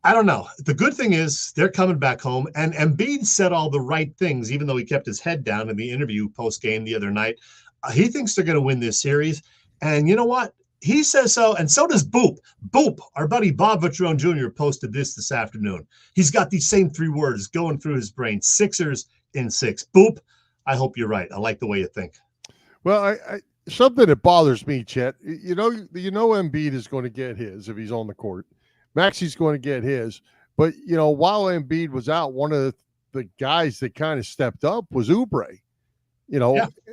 don't know. The good thing is they're coming back home, and Embiid said all the right things, even though he kept his head down in the interview post-game the other night. He thinks they're going to win this series. And you know what? He says so, and so does Boop. Boop, our buddy Bob Vitrone Jr. posted this afternoon. He's got these same 3 words going through his brain. Sixers in 6. Boop, I hope you're right. I like the way you think. Well, I something that bothers me, Chet, you know Embiid is going to get his if he's on the court. Maxi's going to get his. But, while Embiid was out, one of the guys that kind of stepped up was Oubre.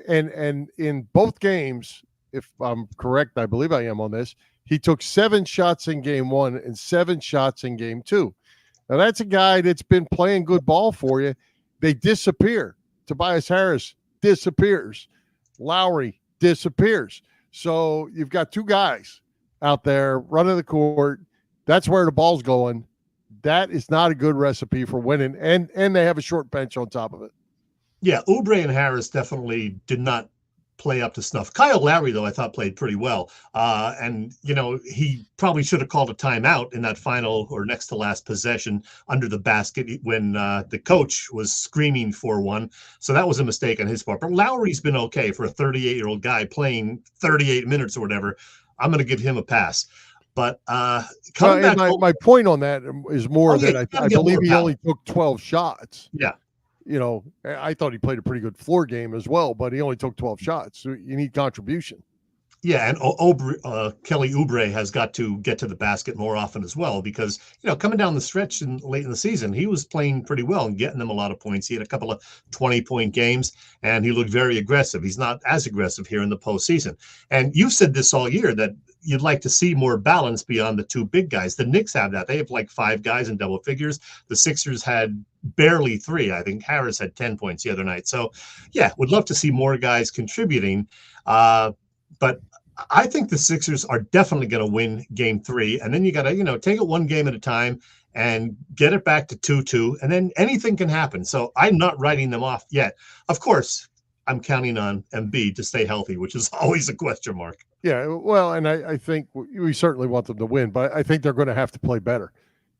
And in both games, if I'm correct, I believe I am on this, he took 7 shots in game 1 and 7 shots in game 2. Now, that's a guy that's been playing good ball for you. They disappear. Tobias Harris disappears. Lowry disappears. So you've got 2 guys out there running the court. That's where the ball's going. That is not a good recipe for winning. And they have a short bench on top of it. Yeah, Oubre and Harris definitely did not play up to snuff. Kyle Lowry, though, I thought played pretty well. And, he probably should have called a timeout in that final or next to last possession under the basket when the coach was screaming for one. So that was a mistake on his part. But Lowry's been okay for a 38-year-old guy playing 38 minutes or whatever. I'm going to give him a pass. But coming back, my point on that is more that I believe he only took 12 shots. Yeah. I thought he played a pretty good floor game as well, but he only took 12 shots. So you need contribution. Yeah, and Kelly Oubre has got to get to the basket more often as well because, coming down the stretch late in the season, he was playing pretty well and getting them a lot of points. He had a couple of 20-point games, and he looked very aggressive. He's not as aggressive here in the postseason. And you've said this all year that you'd like to see more balance beyond the two big guys. The Knicks have that. They have like 5 guys in double figures. The Sixers had barely 3. I think Harris had 10 points the other night. So, yeah, would love to see more guys contributing. But I think the Sixers are definitely going to win game 3. And then you got to, take it one game at a time and get it back to 2-2. And then anything can happen. So I'm not writing them off yet. Of course, I'm counting on Embiid to stay healthy, which is always a question mark. Yeah, well, and I think we certainly want them to win, but I think they're going to have to play better.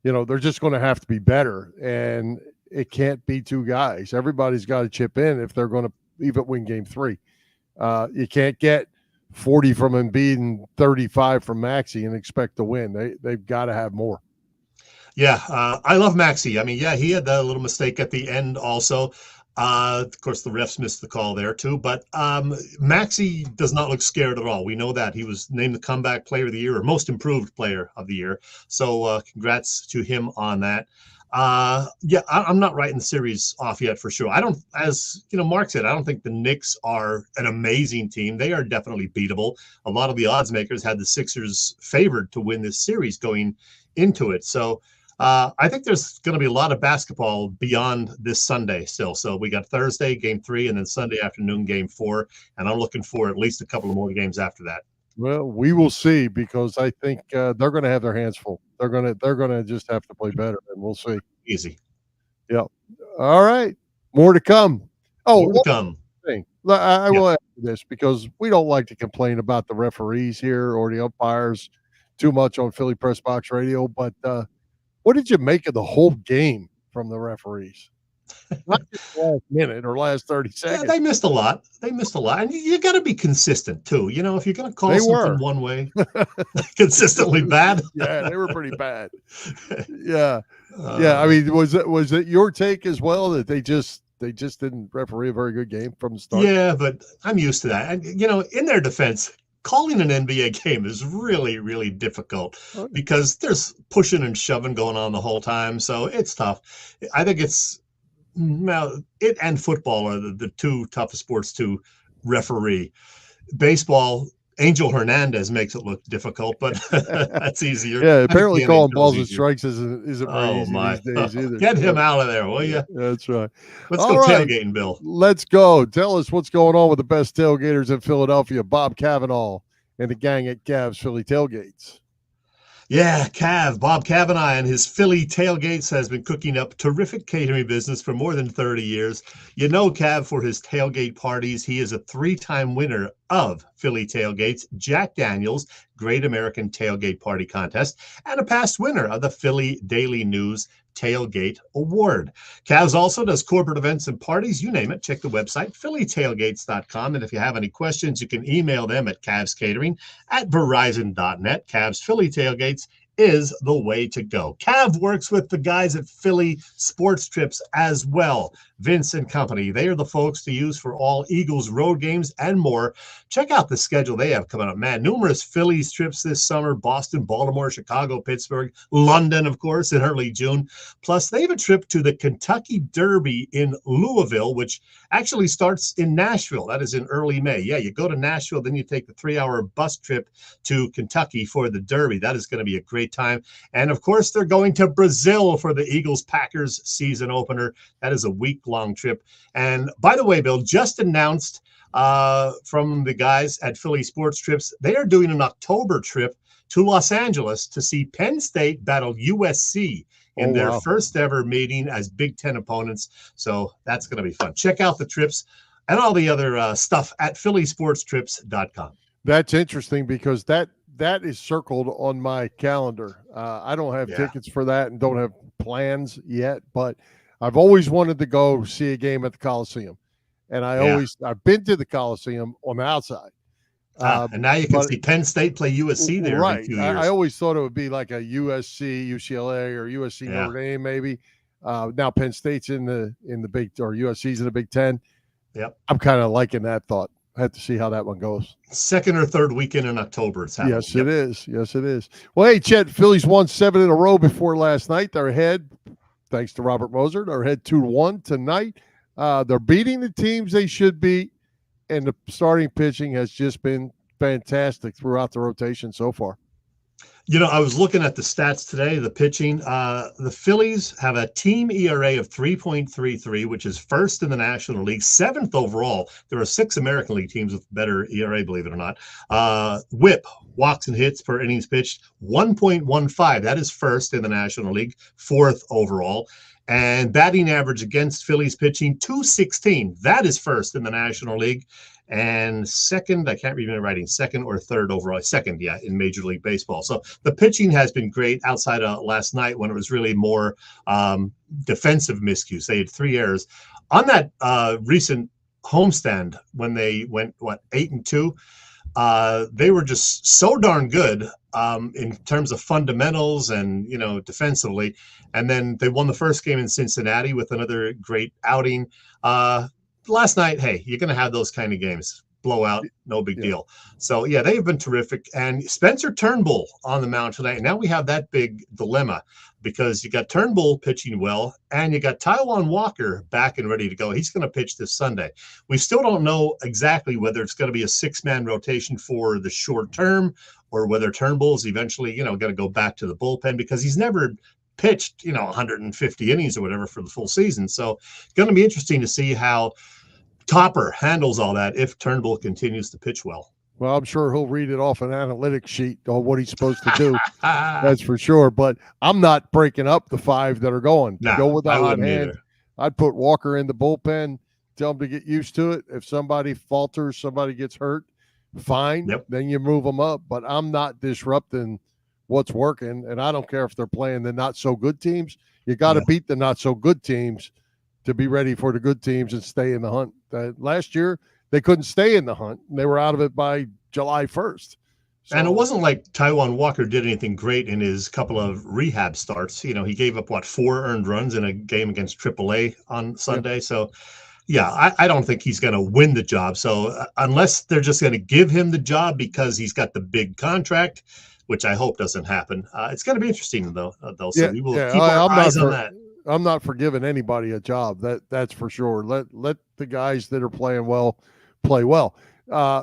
They're just going to have to be better. And it can't be 2 guys. Everybody's got to chip in if they're going to even win game 3. You can't get 40 from Embiid and 35 from Maxey and expect to win. They've got to have more. Yeah, I love Maxey. I mean, yeah, he had that little mistake at the end also. Of course, the refs missed the call there too. But Maxey does not look scared at all. We know that. He was named the comeback player of the year or most improved player of the year. So congrats to him on that. I'm not writing the series off yet for sure. I don't, as Mark said, I don't think the Knicks are an amazing team. They are definitely beatable. A lot of the odds makers had the Sixers favored to win this series going into it. So I think there's going to be a lot of basketball beyond this Sunday still. So we got Thursday, game 3, and then Sunday afternoon, game 4. And I'm looking for at least a couple of more games after that. Well, we will see because I think they're going to have their hands full. They're going to just have to play better, and we'll see. Easy. Yeah. All right. More to come. More to come. Thing. I will ask you this because we don't like to complain about the referees here or the umpires too much on Philly Press Box Radio, but what did you make of the whole game from the referees? Not just last minute or last 30 seconds. Yeah, they missed a lot. And you got to be consistent too. If you're going to call something one way, consistently bad. Yeah, they were pretty bad. Yeah. I mean, was it your take as well that they just didn't referee a very good game from the start? Yeah, but I'm used to that. And in their defense, calling an NBA game is really, really difficult because there's pushing and shoving going on the whole time. So it's tough. I think it and football are the 2 toughest sports to referee. Baseball, Angel Hernandez makes it look difficult, but that's easier. Yeah, apparently calling balls and strikes isn't very easy these days either. Get him out of there, will you? That's right. Let's go tailgating, Bill. Let's go. Tell us what's going on with the best tailgaters in Philadelphia, Bob Cavanaugh and the gang at Cavs Philly Tailgates. Yeah, Bob Cavanaugh and his Philly Tailgates has been cooking up terrific catering business for more than 30 years. Cav for his tailgate parties. He is a 3-time winner of Philly Tailgates, Jack Daniels Great American Tailgate Party Contest, and a past winner of the Philly Daily News Tailgate Award. Cavs also does corporate events and parties, you name it. Check the website, phillytailgates.com. And if you have any questions, you can email them at cavscatering@verizon.net. Cavs Philly Tailgates is the way to go. Cav works with the guys at Philly Sports Trips as well. Vince and company, they are the folks to use for all Eagles road games and more. Check out the schedule they have coming up, man. Numerous Phillies trips this summer: Boston, Baltimore, Chicago, Pittsburgh, London, of course, in early June. Plus, they have a trip to the Kentucky Derby in Louisville, which actually starts in Nashville. That is in early May. Yeah, you go to Nashville, then you take the 3-hour bus trip to Kentucky for the Derby. That is going to be a great time. And of course, they're going to Brazil for the Eagles-Packers season opener. That is a week-long trip. And by the way, Bill, just announced from the guys at Philly Sports Trips, they are doing an October trip to Los Angeles to see Penn State battle USC in their first ever meeting as Big Ten opponents. So that's going to be fun. Check out the trips. and all the other stuff at phillysportstrips.com. That's interesting because that is circled on my calendar. I don't have tickets for that and don't have plans yet, but I've always wanted to go see a game at the Coliseum. And I've been to the Coliseum on the outside. And now you can see Penn State play USC there every 2 years. I always thought it would be like a USC, UCLA, or USC Notre Dame, maybe. Now Penn State's in the Big, or USC's in the Big Ten. Yep. I'm kind of liking that thought. I have to see how that one goes. Second or third weekend in October, it's happening. Yes, it is. Yes, it is. Well, hey, Chet, Phillies won 7 in a row before last night. They're ahead, thanks to Robert Moser. They're ahead 2-1 tonight. They're beating the teams they should beat, and the starting pitching has just been fantastic throughout the rotation so far. You know, I was looking at the stats today, the pitching. The Phillies have a team ERA of 3.33, which is first in the National League, 7th overall. There are 6 American League teams with better ERA, believe it or not. WHIP, walks and hits per innings pitched, 1.15. That is first in the National League, 4th overall. And batting average against Phillies pitching, 216. That is first in the National League. And second, I can't remember writing, second or third overall, second, in Major League Baseball. So the pitching has been great outside of last night when it was really more defensive miscues. They had 3 errors. On that recent homestand when they went, 8-2, they were just so darn good in terms of fundamentals and, defensively. And then they won the first game in Cincinnati with another great outing. Last night, hey, you're going to have those kind of games. Blowout, no big deal. So, they've been terrific. And Spencer Turnbull on the mound tonight. Now we have that big dilemma because you got Turnbull pitching well, and you got Taijuan Walker back and ready to go. He's going to pitch this Sunday. We still don't know exactly whether it's going to be a 6-man rotation for the short term or whether Turnbull's eventually, going to go back to the bullpen because he's never pitched, 150 innings or whatever for the full season. So going to be interesting to see how Topper handles all that if Turnbull continues to pitch well. Well, I'm sure he'll read it off an analytics sheet on what he's supposed to do. That's for sure. But I'm not breaking up the 5 that are going. No, go with the hot hand. Either. I'd put Walker in the bullpen, tell him to get used to it. If somebody falters, somebody gets hurt, fine. Then you move them up. But I'm not disrupting what's working, and I don't care if they're playing the not-so-good teams. You got to beat the not-so-good teams to be ready for the good teams and stay in the hunt. Last year, they couldn't stay in the hunt. They were out of it by July 1st. So, and it wasn't like Taijuan Walker did anything great in his couple of rehab starts. He gave up, 4 earned runs in a game against AAA on Sunday. So, I don't think he's going to win the job. So unless they're just going to give him the job because he's got the big contract, which I hope doesn't happen, it's going to be interesting, though. So we will keep our eyes on that. I'm not for giving anybody a job. That's for sure. Let the guys that are playing well play well.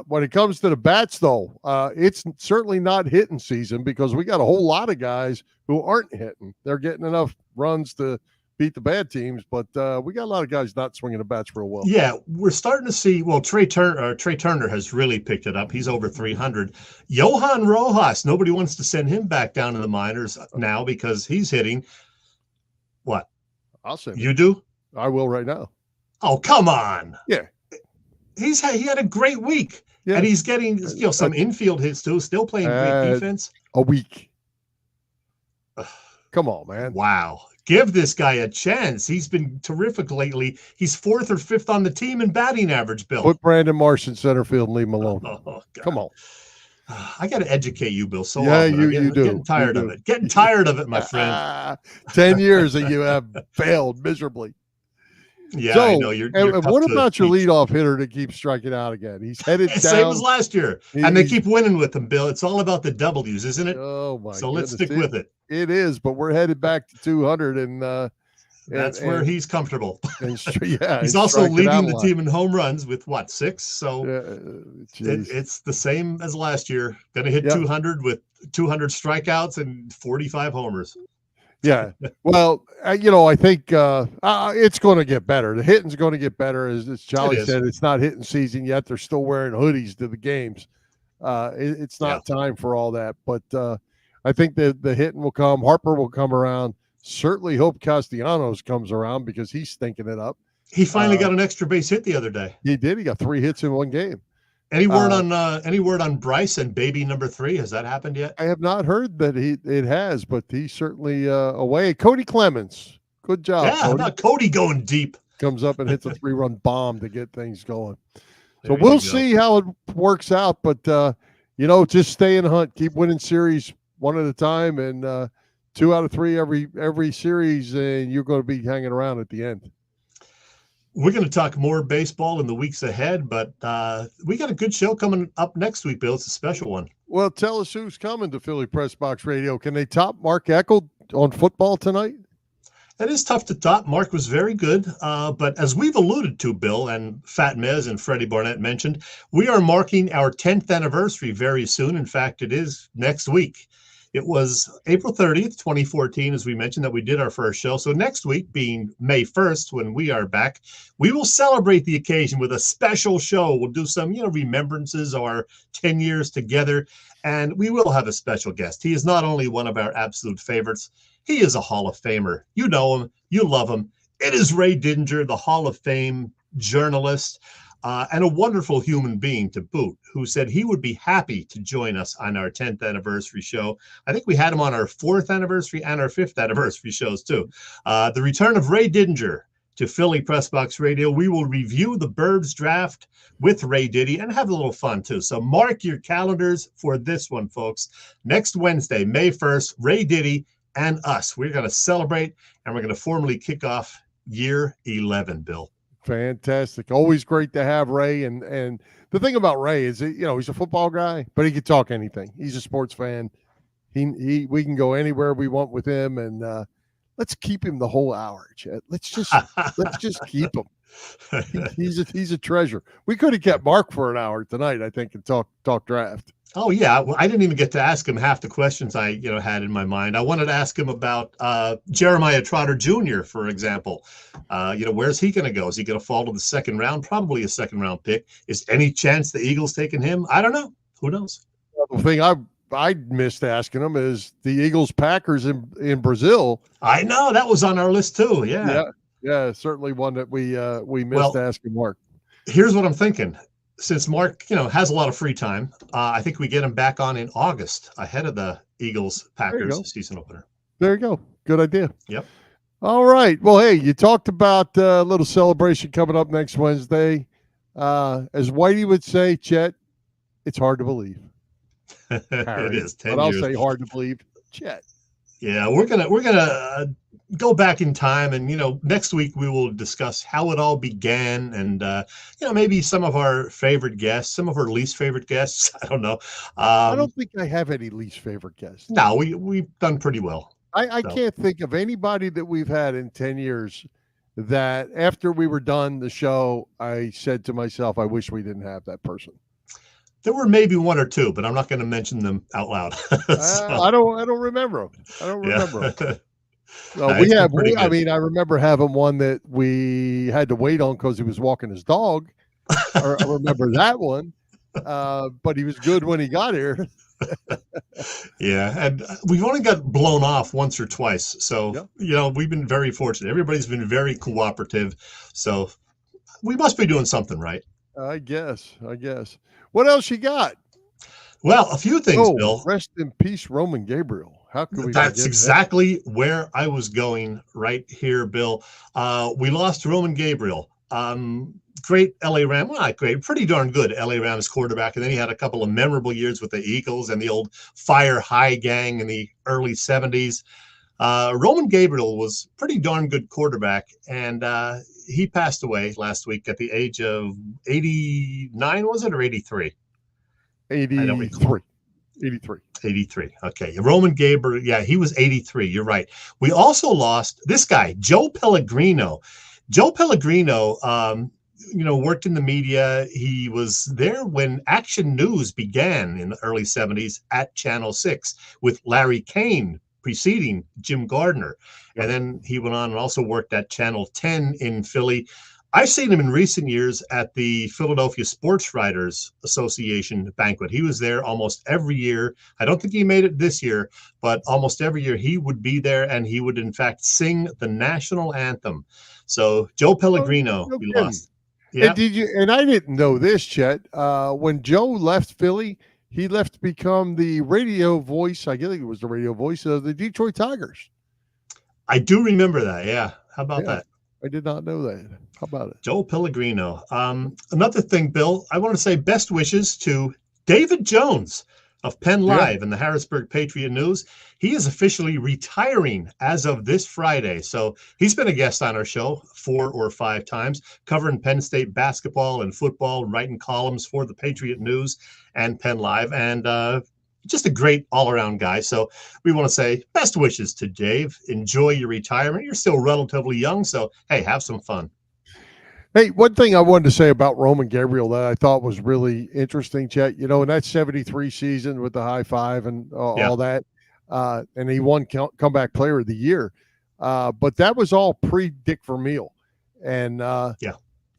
When it comes to the bats, though, it's certainly not hitting season because we got a whole lot of guys who aren't hitting. They're getting enough runs to beat the bad teams, but we got a lot of guys not swinging the bats real well. Yeah, we're starting to see. Well, Trey Turner has really picked it up. He's over 300. Johan Rojas, nobody wants to send him back down to the minors now because he's hitting. What? I'll send you do. I will right now. Oh, come on. Yeah. He had a great week, and he's getting some infield hits too. Still playing great defense. A week. Come on, man. Wow. Give this guy a chance. He's been terrific lately. He's 4th or 5th on the team in batting average, Bill. Put Brandon Marsh in center field and leave him alone. Come on. I got to educate you, Bill. So often. You do. Getting tired of it. Getting tired of it, my friend. 10 years that you have failed miserably. Yeah, I know. You're what about your leadoff hitter that keeps striking out again? He's headed down. Same as last year. And they keep winning with him, Bill. It's all about the W's, isn't it? Oh, my So let's stick with it. It is, but we're headed back to 200. And that's where he's comfortable. He's also leading the team in home runs with 6? So it's the same as last year. Going to hit 200 with 200 strikeouts and 45 homers. Yeah. Well, I think it's going to get better. The hitting's going to get better. As Charlie said, it's not hitting season yet. They're still wearing hoodies to the games. It's not time for all that. But I think the hitting will come. Harper will come around. Certainly hope Castellanos comes around because he's stinking it up. He finally got an extra base hit the other day. He did. He got 3 hits in one game. Any word on Bryce and baby number 3? Has that happened yet? I have not heard that it has, but he's certainly away. Cody Clemens, good job. Yeah, how about Cody going deep? Comes up and hits a 3-run bomb to get things going. So we'll see how it works out, but just stay in the hunt, keep winning series one at a time, and 2 out of 3 every series, and you're going to be hanging around at the end. We're going to talk more baseball in the weeks ahead, but we got a good show coming up next week, Bill. It's a special one. Well, tell us who's coming to Philly Press Box Radio. Can they top Mark Eckel on football tonight? It is tough to top. Mark was very good, but as we've alluded to, Bill, and Fat Mez and Freddie Barnett mentioned, we are marking our 10th anniversary very soon. In fact, it is next week. It was April 30th, 2014, as we mentioned, that we did our first show. So next week, being May 1st, when we are back, we will celebrate the occasion with a special show. We'll do some, remembrances of our 10 years together, and we will have a special guest. He is not only one of our absolute favorites, he is a Hall of Famer. You know him. You love him. It is Ray Didinger, the Hall of Fame journalist, and a wonderful human being to boot, who said he would be happy to join us on our 10th anniversary show. I think we had him on our 4th anniversary and our 5th anniversary shows, too. The return of Ray Didinger to Philly Pressbox Radio. We will review the Birds draft with Ray Diddy and have a little fun, too. So mark your calendars for this one, folks. Next Wednesday, May 1st, Ray Diddy and us. We're going to celebrate, and we're going to formally kick off year 11, Bill. Fantastic. Always great to have Ray. And the thing about Ray is, he's a football guy, but he can talk anything. He's a sports fan. We can go anywhere we want with him, and let's keep him the whole hour, Chet. Let's just keep him. He's a treasure. We could have kept Mark for an hour tonight, I think, and talk draft. Oh, yeah. Well, I didn't even get to ask him half the questions I had in my mind. I wanted to ask him about Jeremiah Trotter Jr., for example. Where's he going to go? Is he going to fall to the second round? Probably a second-round pick. Is any chance the Eagles taking him? I don't know. Who knows? The thing I missed asking him is the Eagles-Packers in Brazil. I know. That was on our list, too. Yeah, certainly one that we missed asking Mark. Here's what I'm thinking. Since Mark, has a lot of free time, I think we get him back on in August ahead of the Eagles-Packers season opener. There you go. Good idea. Yep. All right. Well, hey, you talked about a little celebration coming up next Wednesday. As Whitey would say, Chet, it's hard to believe. It is 10 but years. I'll say hard to believe, Chet. Yeah, we're gonna go back in time, and next week we will discuss how it all began, and maybe some of our favorite guests, some of our least favorite guests. I don't know. I don't think I have any least favorite guests. No, we've done pretty well. I can't think of anybody that we've had in 10 years that after we were done the show, I said to myself, I wish we didn't have that person. There were maybe 1 or 2, but I'm not going to mention them out loud. I don't remember them. I don't remember them. I remember having one that we had to wait on because he was walking his dog. I remember that one, but he was good when he got here. Yeah, and we've only got blown off once or twice. So, we've been very fortunate. Everybody's been very cooperative. So we must be doing something right. I guess. What else you got? Well, a few things, Bill. Rest in peace, Roman Gabriel. How could we? That's exactly where I was going right here, Bill. We lost Roman Gabriel. Great LA Ram. Well, not great, pretty darn good LA Rams quarterback. And then he had a couple of memorable years with the Eagles and the old Fire High gang in the early 70s. Roman Gabriel was pretty darn good quarterback, and he passed away last week at the age of 89, was it, or 83? 83. 83. Okay. Roman Gabriel. Yeah, he was 83. You're right. We also lost this guy, Joe Pellegrino. Joe Pellegrino, worked in the media. He was there when Action News began in the early 70s at Channel 6 with Larry Kane preceding Jim Gardner. And then he went on and also worked at Channel 10 in Philly. I've seen him in recent years at the Philadelphia Sports Writers Association banquet. He was there almost every year. I don't think he made it this year, but almost every year he would be there, and he would, in fact, sing the national anthem. So Joe Pellegrino, no we kidding. lost. Yeah. And I didn't know this, Chet. When Joe left Philly, he left to become the radio voice. I think it was the radio voice of the Detroit Tigers. I do remember that. Yeah. How about that? I did not know that. How about it? Joe Pellegrino. Another thing, Bill, I want to say best wishes to David Jones of Penn Live and the Harrisburg Patriot News. He is officially retiring as of this Friday. So he's been a guest on our show 4 or 5 times, covering Penn State basketball and football, writing columns for the Patriot News and Penn Live, and just a great all-around guy. So we want to say best wishes to Dave. Enjoy your retirement. You're still relatively young, so hey, have some fun. Hey, one thing I wanted to say about Roman Gabriel that I thought was really interesting, Chet, in that 73 season with the high five and all that, and he won Comeback Player of the Year. But that was all pre-Dick Vermeil. And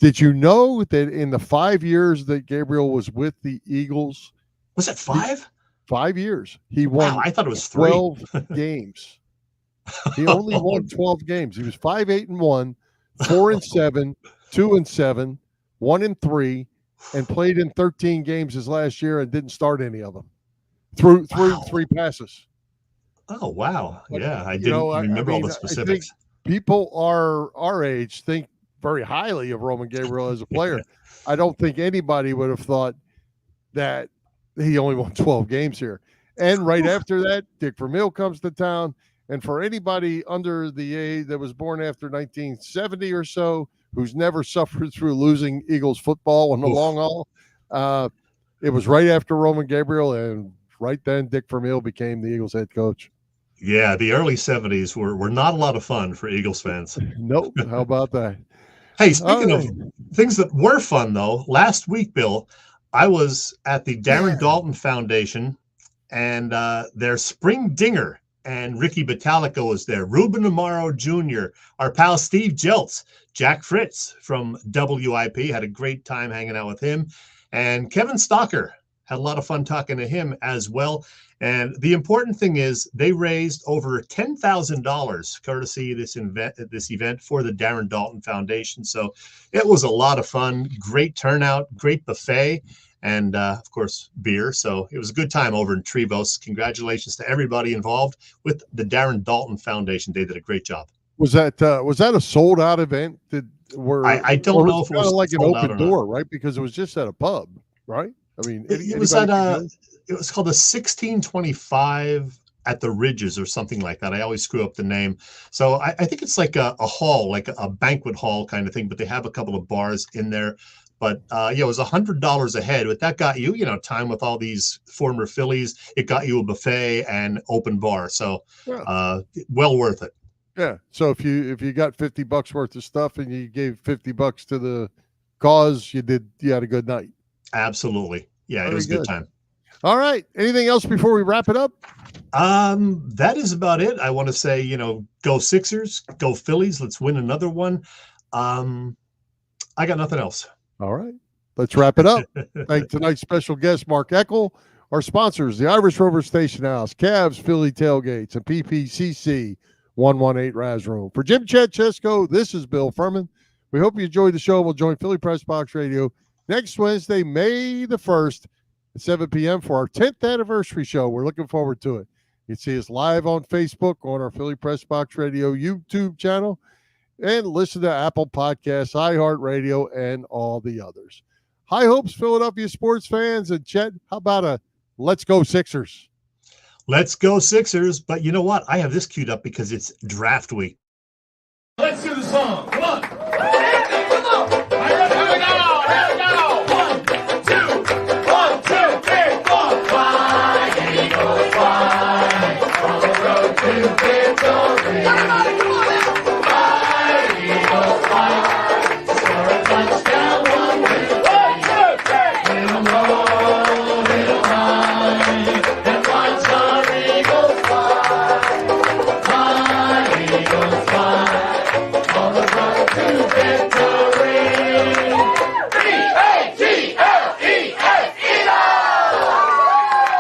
did you know that in the 5 years that Gabriel was with the Eagles? Was it 5? 5 years. He won. Wow, I thought it was 3. 12 games. He only won 12 games. He was 5-8-1, 4-7, 2-7, 1-3, and played in 13 games his last year and didn't start any of them through 3 passes. Oh, wow. But, yeah, I didn't remember all the specifics. People our age think very highly of Roman Gabriel as a player. I don't think anybody would have thought that he only won 12 games here. And right after that, Dick Vermeil comes to town. And for anybody under the age that was born after 1970 or so, who's never suffered through losing Eagles football in the long haul, it was right after Roman Gabriel, and right then Dick Vermeil became the Eagles head coach. Yeah, the early 70s were not a lot of fun for Eagles fans. Nope. How about that? Hey, speaking of things that were fun, though, last week, Bill, I was at the Darren Dalton Foundation, and their spring dinger, and Ricky Batalico was there. Ruben Amaro Jr., our pal Steve Jeltz, Jack Fritz from WIP, had a great time hanging out with him, and Kevin Stalker had a lot of fun talking to him as well. And the important thing is they raised over $10,000 courtesy this event for the Darren Dalton Foundation. So it was a lot of fun, great turnout, great buffet, and of course beer. So it was a good time over in Trevose. Congratulations to everybody involved with the Darren Dalton Foundation. They did a great job. Was that a sold out event? I don't know if it was like an open door, right? Because it was just at a pub, right? I mean, it was at it was called a 1625 at the Ridges or something like that. I always screw up the name. So I think it's like a hall, like a banquet hall kind of thing, but they have a couple of bars in there. But it was $100 a head, but that got you, time with all these former Phillies. It got you a buffet and open bar. So well worth it. Yeah. So if you got $50 worth of stuff and you gave $50 to the cause, you had a good night. Absolutely. Yeah, it was a good time. All right. Anything else before we wrap it up? That is about it. I want to say, go Sixers, go Phillies. Let's win another one. I got nothing else. All right. Let's wrap it up. Thank tonight's special guest, Mark Eckel. Our sponsors, the Irish Rover Station House, Cavs, Philly Tailgates, and PPCC 118 Raz Room. For Jim Chet Chesko, this is Bill Furman. We hope you enjoyed the show. We'll join Philly Press Box Radio next Wednesday, May the 1st at 7 p.m. for our 10th anniversary show. We're looking forward to it. You can see us live on Facebook, on our Philly Press Box Radio YouTube channel, and listen to Apple Podcasts, iHeartRadio, and all the others. High hopes, Philadelphia sports fans. And Chet, how about a let's go Sixers? Let's go Sixers. But you know what? I have this queued up because it's draft week. Let's do the song. Come on. Fly, Eagles, fly, on the road to victory.